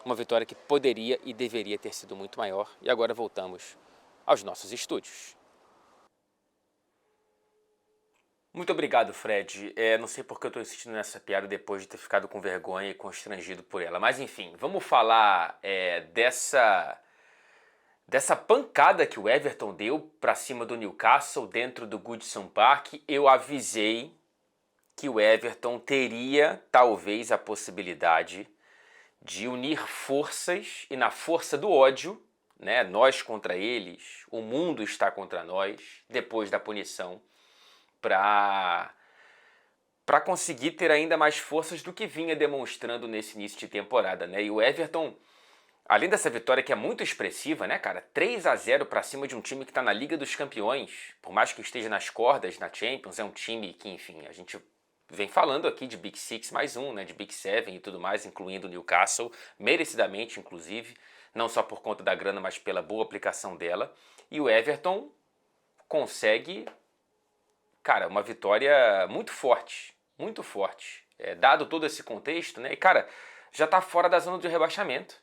uma vitória que poderia e deveria ter sido muito maior. E agora voltamos aos nossos estúdios. Muito obrigado, Fred. Não sei porque eu estou insistindo nessa piada depois de ter ficado com vergonha e constrangido por ela. Mas enfim, vamos falar dessa pancada que o Everton deu para cima do Newcastle dentro do Goodison Park. Eu avisei que o Everton teria talvez a possibilidade de unir forças e na força do ódio, né, nós contra eles, o mundo está contra nós, depois da punição, para conseguir ter ainda mais forças do que vinha demonstrando nesse início de temporada, né? E o Everton, além dessa vitória que é muito expressiva, né, cara? 3-0 para cima de um time que está na Liga dos Campeões, por mais que esteja nas cordas na Champions, é um time que, enfim, a gente vem falando aqui de Big Six mais um, né, de Big Seven e tudo mais, incluindo o Newcastle, merecidamente, inclusive, não só por conta da grana, mas pela boa aplicação dela. E o Everton consegue, cara, uma vitória muito forte, dado todo esse contexto, né? E, cara, já tá fora da zona de rebaixamento.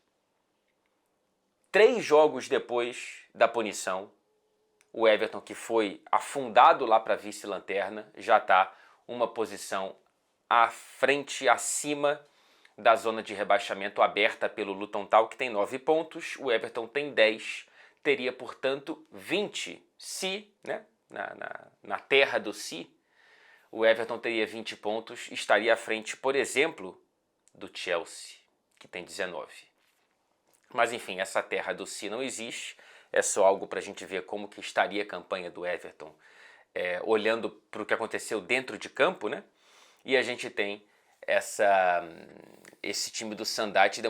3 jogos depois da punição, o Everton, que foi afundado lá para vice-lanterna, já está uma posição à frente, acima da zona de rebaixamento aberta pelo Luton Town, que tem 9 pontos, o Everton tem 10, teria, portanto, 20 se, né, na terra do se, o Everton teria 20 pontos, estaria à frente, por exemplo, do Chelsea, que tem 19. Mas enfim, essa terra do se não existe, é só algo para a gente ver como que estaria a campanha do Everton, olhando para o que aconteceu dentro de campo, né? E a gente tem esse time do Shandite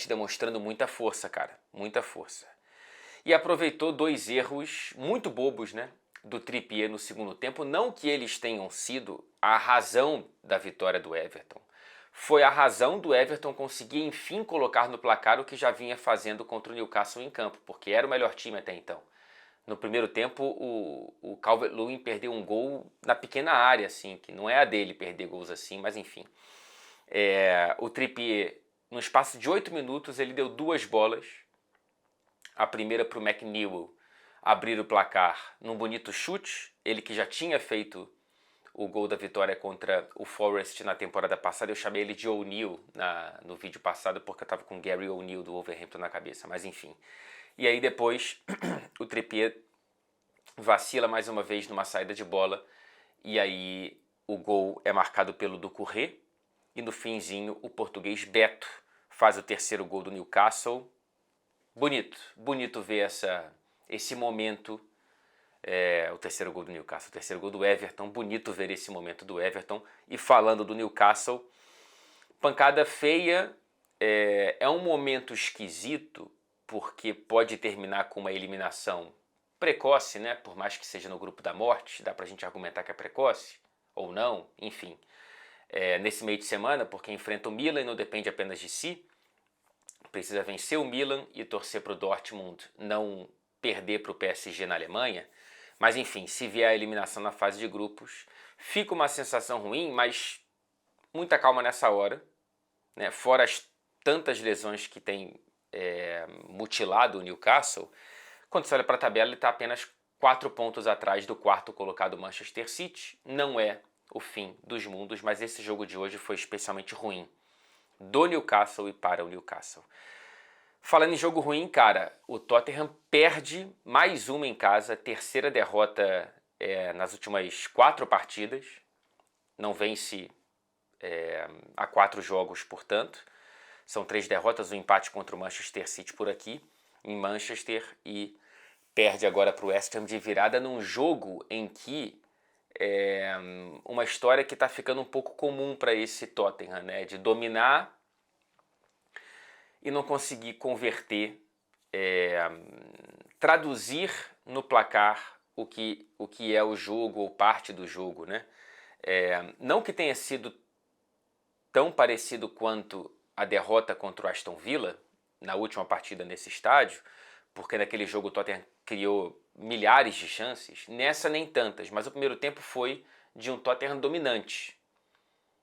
demonstrando muita força, cara, muita força. E aproveitou 2 erros muito bobos, né, do Trippier no segundo tempo, não que eles tenham sido a razão da vitória do Everton. Foi a razão do Everton conseguir, enfim, colocar no placar o que já vinha fazendo contra o Newcastle em campo, porque era o melhor time até então. No primeiro tempo, o Calvert-Lewin perdeu um gol na pequena área, assim, que não é a dele perder gols assim, mas enfim. O Trippier, no espaço de 8 minutos, ele deu 2 bolas. A primeira para o McNeil abrir o placar num bonito chute, ele que já tinha feito o gol da vitória contra o Forest na temporada passada. Eu chamei ele de O'Neill no vídeo passado porque eu estava com Gary O'Neill do Wolverhampton na cabeça, mas enfim. E aí depois o Trippier vacila mais uma vez numa saída de bola e aí o gol é marcado pelo Doucouré e no finzinho o português Beto faz o terceiro gol do Newcastle. Bonito ver esse momento, o terceiro gol do Newcastle, o terceiro gol do Everton, bonito ver esse momento do Everton. E falando do Newcastle, pancada feia, é um momento esquisito, porque pode terminar com uma eliminação precoce, né? Por mais que seja no grupo da morte, dá pra gente argumentar que é precoce, ou não, enfim. Nesse meio de semana, porque enfrenta o Milan e não depende apenas de si, precisa vencer o Milan e torcer para o Dortmund não perder para o PSG na Alemanha. Mas enfim, se vier a eliminação na fase de grupos, fica uma sensação ruim, mas muita calma nessa hora, né? Fora as tantas lesões que tem mutilado o Newcastle, quando você olha para a tabela, ele está apenas 4 pontos atrás do quarto colocado Manchester City. Não é o fim dos mundos, mas esse jogo de hoje foi especialmente ruim do Newcastle e para o Newcastle. Falando em jogo ruim, cara, o Tottenham perde mais uma em casa, terceira derrota nas últimas 4 partidas, não vence há 4 jogos, portanto, são 3 derrotas, um empate contra o Manchester City por aqui, em Manchester, e perde agora para o West Ham de virada num jogo em que uma história que está ficando um pouco comum para esse Tottenham, né? De dominar e não conseguir converter, traduzir no placar o que é o jogo ou parte do jogo, né? Não que tenha sido tão parecido quanto a derrota contra o Aston Villa na última partida nesse estádio, porque naquele jogo o Tottenham criou milhares de chances, nessa nem tantas, mas o primeiro tempo foi de um Tottenham dominante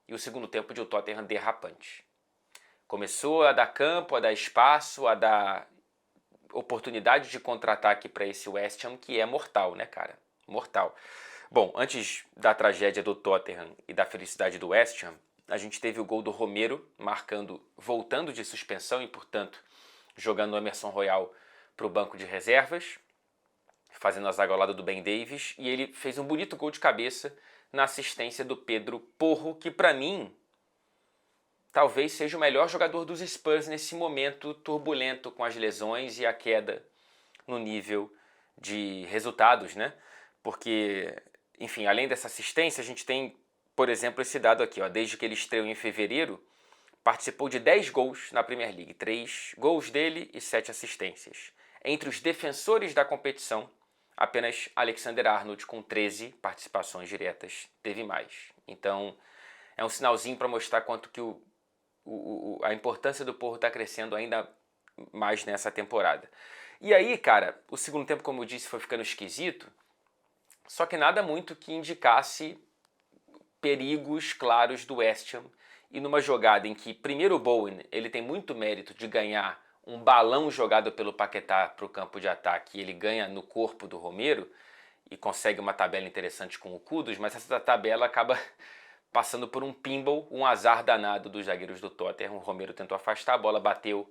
e o segundo tempo de um Tottenham derrapante. Começou a dar campo, a dar espaço, a dar oportunidade de contra-ataque para esse West Ham, que é mortal, né, cara? Mortal. Bom, antes da tragédia do Tottenham e da felicidade do West Ham, a gente teve o gol do Romero, voltando de suspensão e, portanto, jogando o Emerson Royal para o banco de reservas, fazendo a zaga ao lado do Ben Davies, e ele fez um bonito gol de cabeça na assistência do Pedro Porro, que para mim talvez seja o melhor jogador dos Spurs nesse momento turbulento com as lesões e a queda no nível de resultados, né? Porque, enfim, além dessa assistência, a gente tem, por exemplo, esse dado aqui, ó, desde que ele estreou em fevereiro, participou de 10 gols na Premier League, 3 gols dele e 7 assistências. Entre os defensores da competição, apenas Alexander-Arnold, com 13 participações diretas, teve mais. Então, é um sinalzinho para mostrar quanto que a importância do Porro está crescendo ainda mais nessa temporada. E aí, cara, o segundo tempo, como eu disse, foi ficando esquisito, só que nada muito que indicasse perigos claros do West Ham. E numa jogada em que, primeiro, o Bowen ele tem muito mérito de ganhar um balão jogado pelo Paquetá para o campo de ataque, ele ganha no corpo do Romero e consegue uma tabela interessante com o Kudus, mas essa tabela acaba passando por um pinball, um azar danado dos zagueiros do Tottenham. O Romero tentou afastar, a bola bateu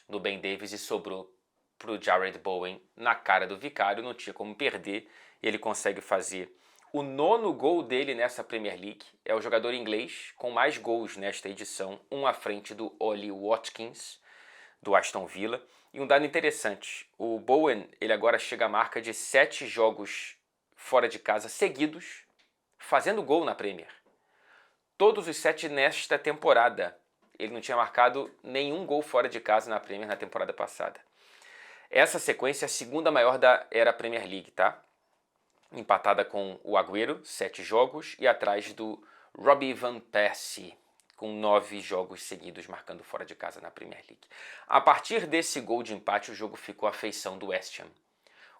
no Ben Davies e sobrou para o Jarrod Bowen na cara do Vicário, não tinha como perder, e ele consegue fazer o 9º gol dele nessa Premier League. É o jogador inglês com mais gols nesta edição, um à frente do Ollie Watkins, do Aston Villa. E um dado interessante, o Bowen ele agora chega à marca de 7 jogos fora de casa seguidos, fazendo gol na Premier. Todos os 7 nesta temporada. Ele não tinha marcado nenhum gol fora de casa na Premier na temporada passada. Essa sequência é a segunda maior da era Premier League, tá? Empatada com o Agüero, 7 jogos, e atrás do Robbie Van Persie, com 9 jogos seguidos marcando fora de casa na Premier League. A partir desse gol de empate, o jogo ficou à feição do West Ham.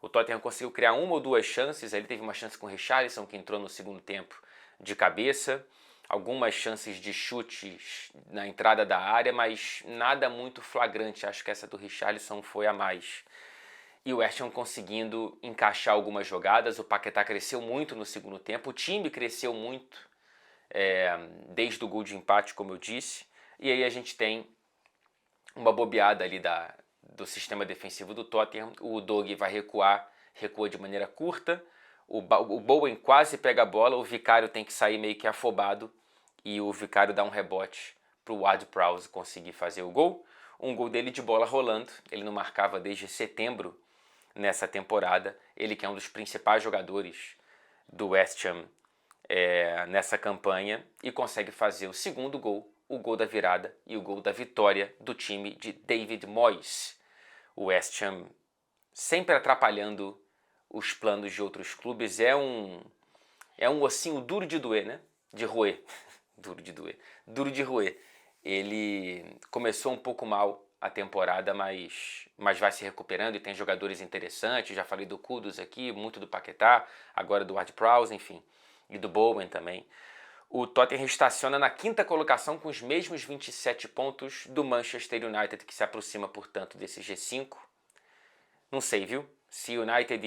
O Tottenham conseguiu criar 1 ou 2 chances, ele teve uma chance com o Richarlison, que entrou no segundo tempo de cabeça, algumas chances de chutes na entrada da área, mas nada muito flagrante. Acho que essa do Richarlison foi a mais. E o West Ham conseguindo encaixar algumas jogadas. O Paquetá cresceu muito no segundo tempo. O time cresceu muito desde o gol de empate, como eu disse. E aí a gente tem uma bobeada ali do sistema defensivo do Tottenham. O Doug vai recua de maneira curta. O Bowen quase pega a bola. O Vicário tem que sair meio que afobado. E o Vicário dá um rebote para o Ward-Prowse conseguir fazer o gol. Um gol dele de bola rolando. Ele não marcava desde setembro nessa temporada. Ele que é um dos principais jogadores do West Ham nessa campanha. E consegue fazer o segundo gol, o gol da virada e o gol da vitória do time de David Moyes. O West Ham sempre atrapalhando os planos de outros clubes. É um ossinho duro de doer, né? De roer. Duro de roer. Ele começou um pouco mal a temporada, mas vai se recuperando e tem jogadores interessantes. Já falei do Kudus aqui, muito do Paquetá, agora do Ward-Prowse, enfim, e do Bowen também. O Tottenham estaciona na 5ª colocação com os mesmos 27 pontos do Manchester United, que se aproxima, portanto, desse G5. Não sei, viu? Se United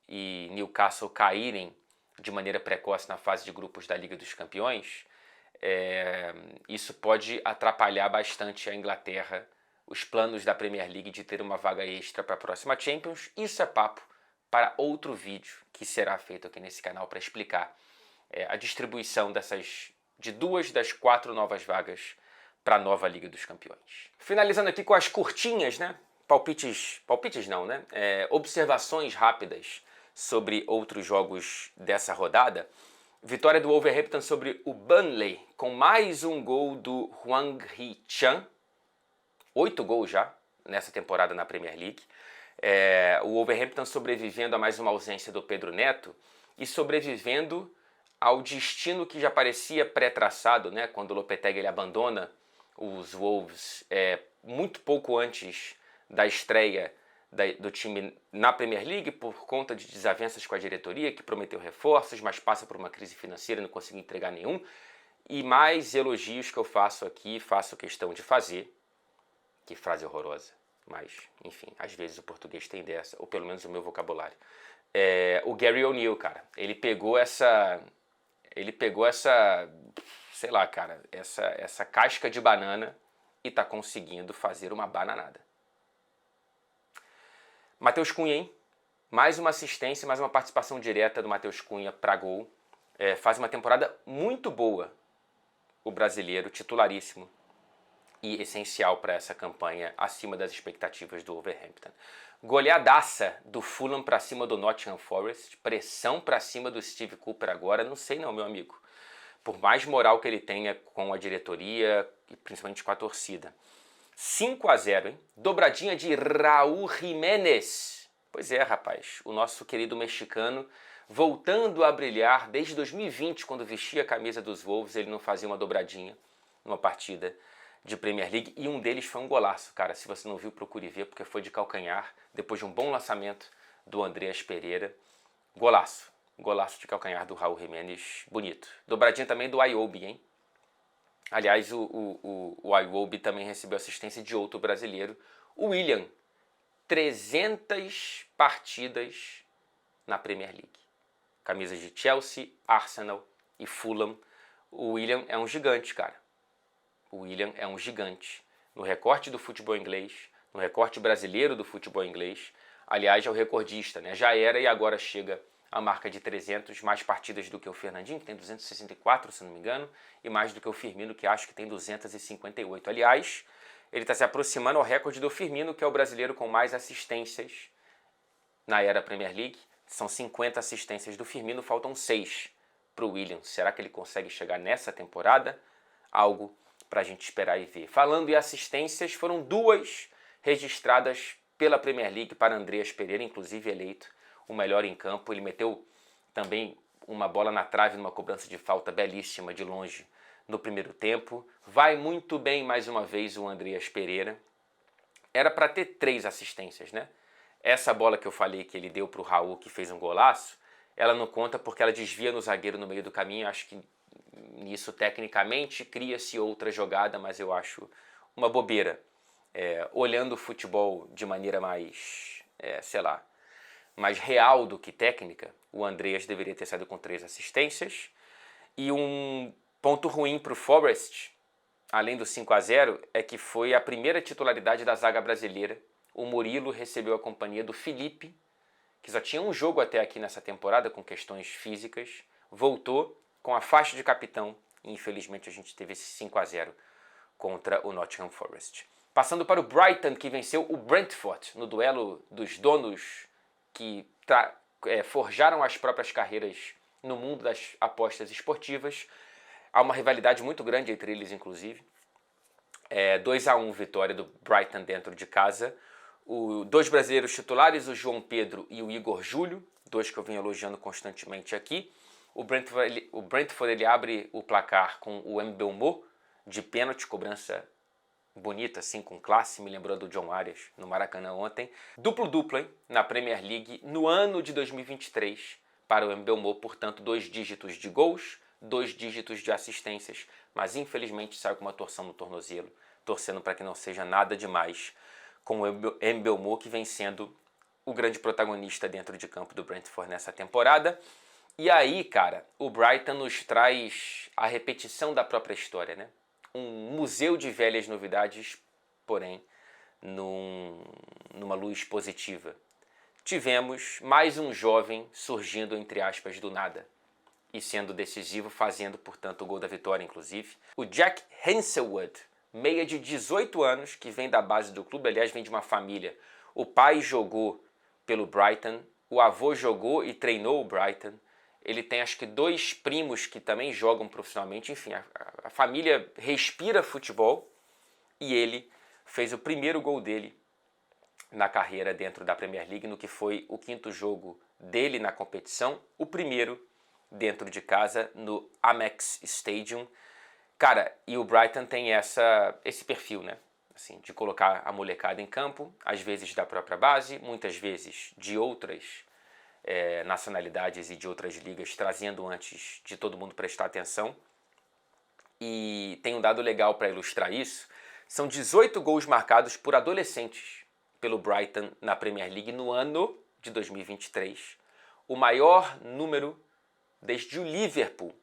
e Newcastle caírem de maneira precoce na fase de grupos da Liga dos Campeões, isso pode atrapalhar bastante a Inglaterra, os planos da Premier League de ter uma vaga extra para a próxima Champions. Isso é papo para outro vídeo que será feito aqui nesse canal para explicar a distribuição de 2 das 4 novas vagas para a nova Liga dos Campeões. Finalizando aqui com as curtinhas, né? Palpites não, né? Observações rápidas sobre outros jogos dessa rodada. Vitória do Wolverhampton sobre o Burnley, com mais um gol do Hwang Hee-chan. 8 gols já nessa temporada na Premier League. O Wolverhampton sobrevivendo a mais uma ausência do Pedro Neto e sobrevivendo ao destino que já parecia pré-traçado, né? Quando o Lopetegui ele abandona os Wolves muito pouco antes da estreia do time na Premier League por conta de desavenças com a diretoria, que prometeu reforços, mas passa por uma crise financeira e não conseguiu entregar nenhum. E mais elogios que eu faço aqui, faço questão de fazer. Que frase horrorosa, mas enfim, às vezes o português tem dessa, ou pelo menos o meu vocabulário. O Gary O'Neill, cara, ele pegou essa, sei lá, cara, essa casca de banana e tá conseguindo fazer uma bananada. Matheus Cunha, hein? Mais uma assistência, mais uma participação direta do Matheus Cunha para gol. Faz uma temporada muito boa, o brasileiro, titularíssimo e essencial para essa campanha, acima das expectativas do Wolverhampton. Goleadaça do Fulham para cima do Nottingham Forest, pressão para cima do Steve Cooper agora, não sei não, meu amigo. Por mais moral que ele tenha com a diretoria e principalmente com a torcida. 5-0, hein? Dobradinha de Raúl Jiménez. Pois é, rapaz, o nosso querido mexicano voltando a brilhar desde 2020, quando vestia a camisa dos Wolves, ele não fazia uma dobradinha numa partida de Premier League, e um deles foi um golaço, cara. Se você não viu, procure ver, porque foi de calcanhar, depois de um bom lançamento do Andreas Pereira. Golaço de calcanhar do Raúl Jiménez, bonito. Dobradinha também do Iwobi, hein? Aliás, o Iwobi também recebeu assistência de outro brasileiro, O Willian, 300 partidas na Premier League. Camisas de Chelsea, Arsenal e Fulham. O Willian é um gigante, cara. O Willian é um gigante. No recorte do futebol inglês, no recorte brasileiro do futebol inglês, aliás, é o recordista, né? Já era e agora chega a marca de 300, mais partidas do que o Fernandinho, que tem 264, se não me engano, e mais do que o Firmino, que acho que tem 258. Aliás, ele está se aproximando ao recorde do Firmino, que é o brasileiro com mais assistências na era Premier League. São 50 assistências do Firmino, faltam 6 para o Willian. Será que ele consegue chegar nessa temporada? Algo para a gente esperar e ver. Falando em assistências, foram 2 registradas pela Premier League para Andreas Pereira, inclusive eleito o melhor em campo. Ele meteu também uma bola na trave numa cobrança de falta belíssima de longe no primeiro tempo. Vai muito bem mais uma vez o Andreas Pereira. Era para ter 3 assistências, né? Essa bola que eu falei que ele deu para o Raul, que fez um golaço, ela não conta porque ela desvia no zagueiro no meio do caminho. Acho que nisso, tecnicamente, cria-se outra jogada, mas eu acho uma bobeira. Olhando o futebol de maneira mais, mais real do que técnica, o Andreas deveria ter saído com 3 assistências. E um ponto ruim para o Forest, além do 5-0, é que foi a primeira titularidade da zaga brasileira. O Murilo recebeu a companhia do Felipe, que só tinha um jogo até aqui nessa temporada com questões físicas, voltou com a faixa de capitão e infelizmente a gente teve esse 5-0 contra o Nottingham Forest. Passando para o Brighton, que venceu o Brentford no duelo dos donos que forjaram as próprias carreiras no mundo das apostas esportivas. Há uma rivalidade muito grande entre eles, inclusive. 2-1 vitória do Brighton dentro de casa. 2 brasileiros titulares, o João Pedro e o Igor Júlio, 2 que eu venho elogiando constantemente aqui. O Brentford ele abre o placar com o Mbeumo de pênalti, cobrança bonita, assim, com classe, me lembrou do John Arias no Maracanã ontem. Duplo-duplo, hein, na Premier League no ano de 2023 para o Mbeumo, portanto 2 dígitos de gols, 2 dígitos de assistências, mas infelizmente saiu com uma torção no tornozelo, torcendo para que não seja nada demais com o Mbeumo, que vem sendo o grande protagonista dentro de campo do Brentford nessa temporada. E aí, cara, o Brighton nos traz a repetição da própria história, né? Um museu de velhas novidades, porém, numa luz positiva. Tivemos mais um jovem surgindo, entre aspas, do nada e sendo decisivo, fazendo, portanto, o gol da vitória, inclusive. O Jack Hanselwood, meia de 18 anos, que vem da base do clube, aliás, vem de uma família. O pai jogou pelo Brighton, o avô jogou e treinou o Brighton. Ele tem, acho que, 2 primos que também jogam profissionalmente. Enfim, a família respira futebol e ele fez o primeiro gol dele na carreira dentro da Premier League, no que foi o 5º jogo dele na competição, o primeiro dentro de casa, no Amex Stadium. Cara, e o Brighton tem esse perfil, né? Assim, de colocar a molecada em campo, às vezes da própria base, muitas vezes de outras nacionalidades e de outras ligas, trazendo antes de todo mundo prestar atenção. E tem um dado legal para ilustrar isso. São 18 gols marcados por adolescentes pelo Brighton na Premier League no ano de 2023. O maior número desde o Liverpool,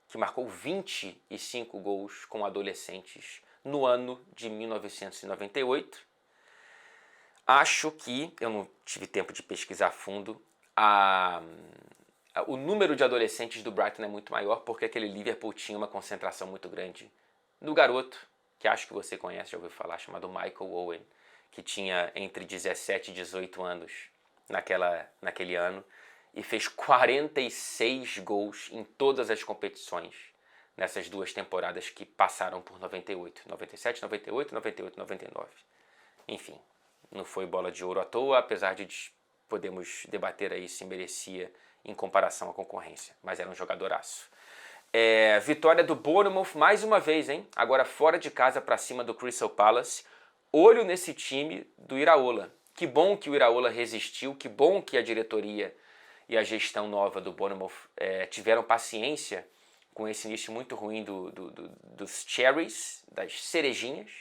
que marcou 25 gols com adolescentes no ano de 1998. Acho que, eu não tive tempo de pesquisar a fundo, o número de adolescentes do Brighton é muito maior porque aquele Liverpool tinha uma concentração muito grande no garoto, que acho que você conhece, já ouviu falar, chamado Michael Owen, que tinha entre 17 e 18 anos naquele ano e fez 46 gols em todas as competições nessas 2 temporadas que passaram por 98, 97, 98, 98, 99. Enfim, não foi bola de ouro à toa, apesar de podemos debater aí se merecia em comparação à concorrência, mas era um jogadoraço. Vitória do Bournemouth mais uma vez, hein? Agora fora de casa para cima do Crystal Palace. Olho nesse time do Iraola. Que bom que o Iraola resistiu, que bom que a diretoria e a gestão nova do Bournemouth tiveram paciência com esse início muito ruim dos cherries, das cerejinhas.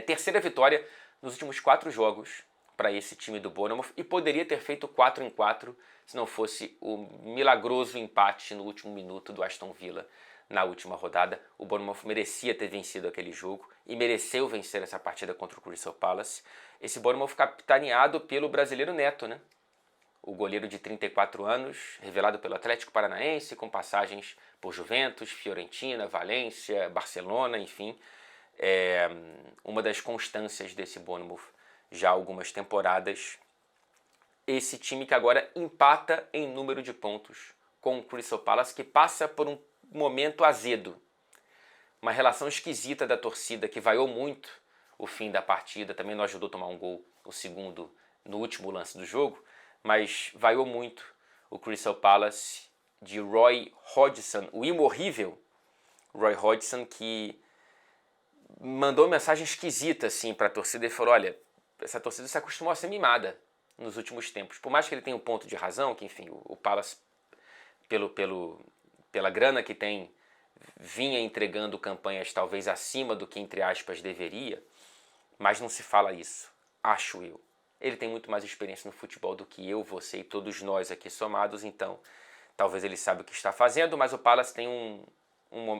Terceira vitória nos últimos 4 jogos para esse time do Bournemouth e poderia ter feito 4-4 se não fosse o milagroso empate no último minuto do Aston Villa na última rodada. O Bournemouth merecia ter vencido aquele jogo e mereceu vencer essa partida contra o Crystal Palace. Esse Bournemouth capitaneado pelo brasileiro Neto, né? O goleiro de 34 anos, revelado pelo Atlético Paranaense, com passagens por Juventus, Fiorentina, Valência, Barcelona, enfim. Uma das constâncias desse Bournemouth já há algumas temporadas. Esse time que agora empata em número de pontos com o Crystal Palace, que passa por um momento azedo. Uma relação esquisita da torcida que vaiou muito o fim da partida. Também não ajudou a tomar um gol, o segundo, no último lance do jogo. Mas vaiou muito o Crystal Palace de Roy Hodgson, o imorrível Roy Hodgson, que mandou uma mensagem esquisita assim, para a torcida e falou: olha, essa torcida se acostumou a ser mimada nos últimos tempos. Por mais que ele tenha um ponto de razão, que enfim, o Palace, pela grana que tem, vinha entregando campanhas talvez acima do que, entre aspas, deveria, mas não se fala isso, acho eu. Ele tem muito mais experiência no futebol do que eu, você e todos nós aqui somados, então talvez ele saiba o que está fazendo, mas o Palace tem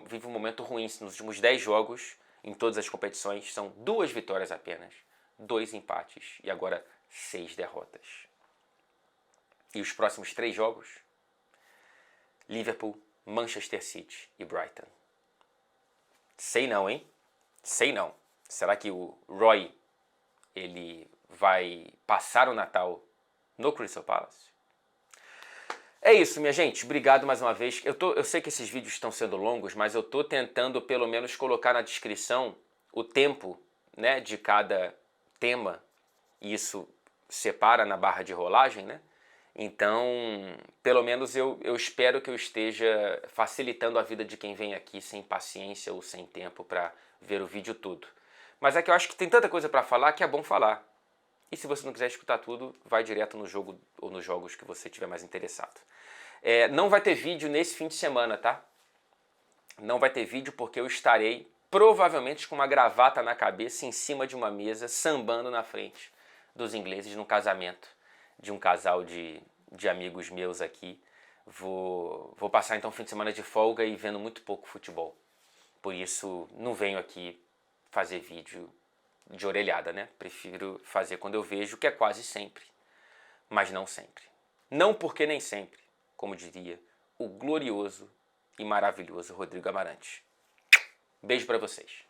vive um momento ruim. Nos últimos 10 jogos, em todas as competições, são 2 vitórias apenas, 2 empates e agora 6 derrotas. E os próximos 3 jogos? Liverpool, Manchester City e Brighton. Sei não, hein? Sei não. Será que o Roy, ele vai passar o Natal no Crystal Palace? É isso, minha gente. Obrigado mais uma vez. Eu sei que esses vídeos estão sendo longos, mas eu estou tentando pelo menos colocar na descrição o tempo, né, de cada tema. Isso separa na barra de rolagem, né? Então, pelo menos eu espero que eu esteja facilitando a vida de quem vem aqui sem paciência ou sem tempo para ver o vídeo todo. Mas é que eu acho que tem tanta coisa para falar que é bom falar. E se você não quiser escutar tudo, vai direto no jogo ou nos jogos que você tiver mais interessado. Não vai ter vídeo nesse fim de semana, tá? Não vai ter vídeo porque eu estarei provavelmente com uma gravata na cabeça em cima de uma mesa, sambando na frente dos ingleses num casamento de um casal de amigos meus aqui. Vou passar então um fim de semana de folga e vendo muito pouco futebol. Por isso não venho aqui fazer vídeo de orelhada, né? Prefiro fazer quando eu vejo, que é quase sempre, mas não sempre. Não porque nem sempre, como diria o glorioso e maravilhoso Rodrigo Amarante. Beijo pra vocês.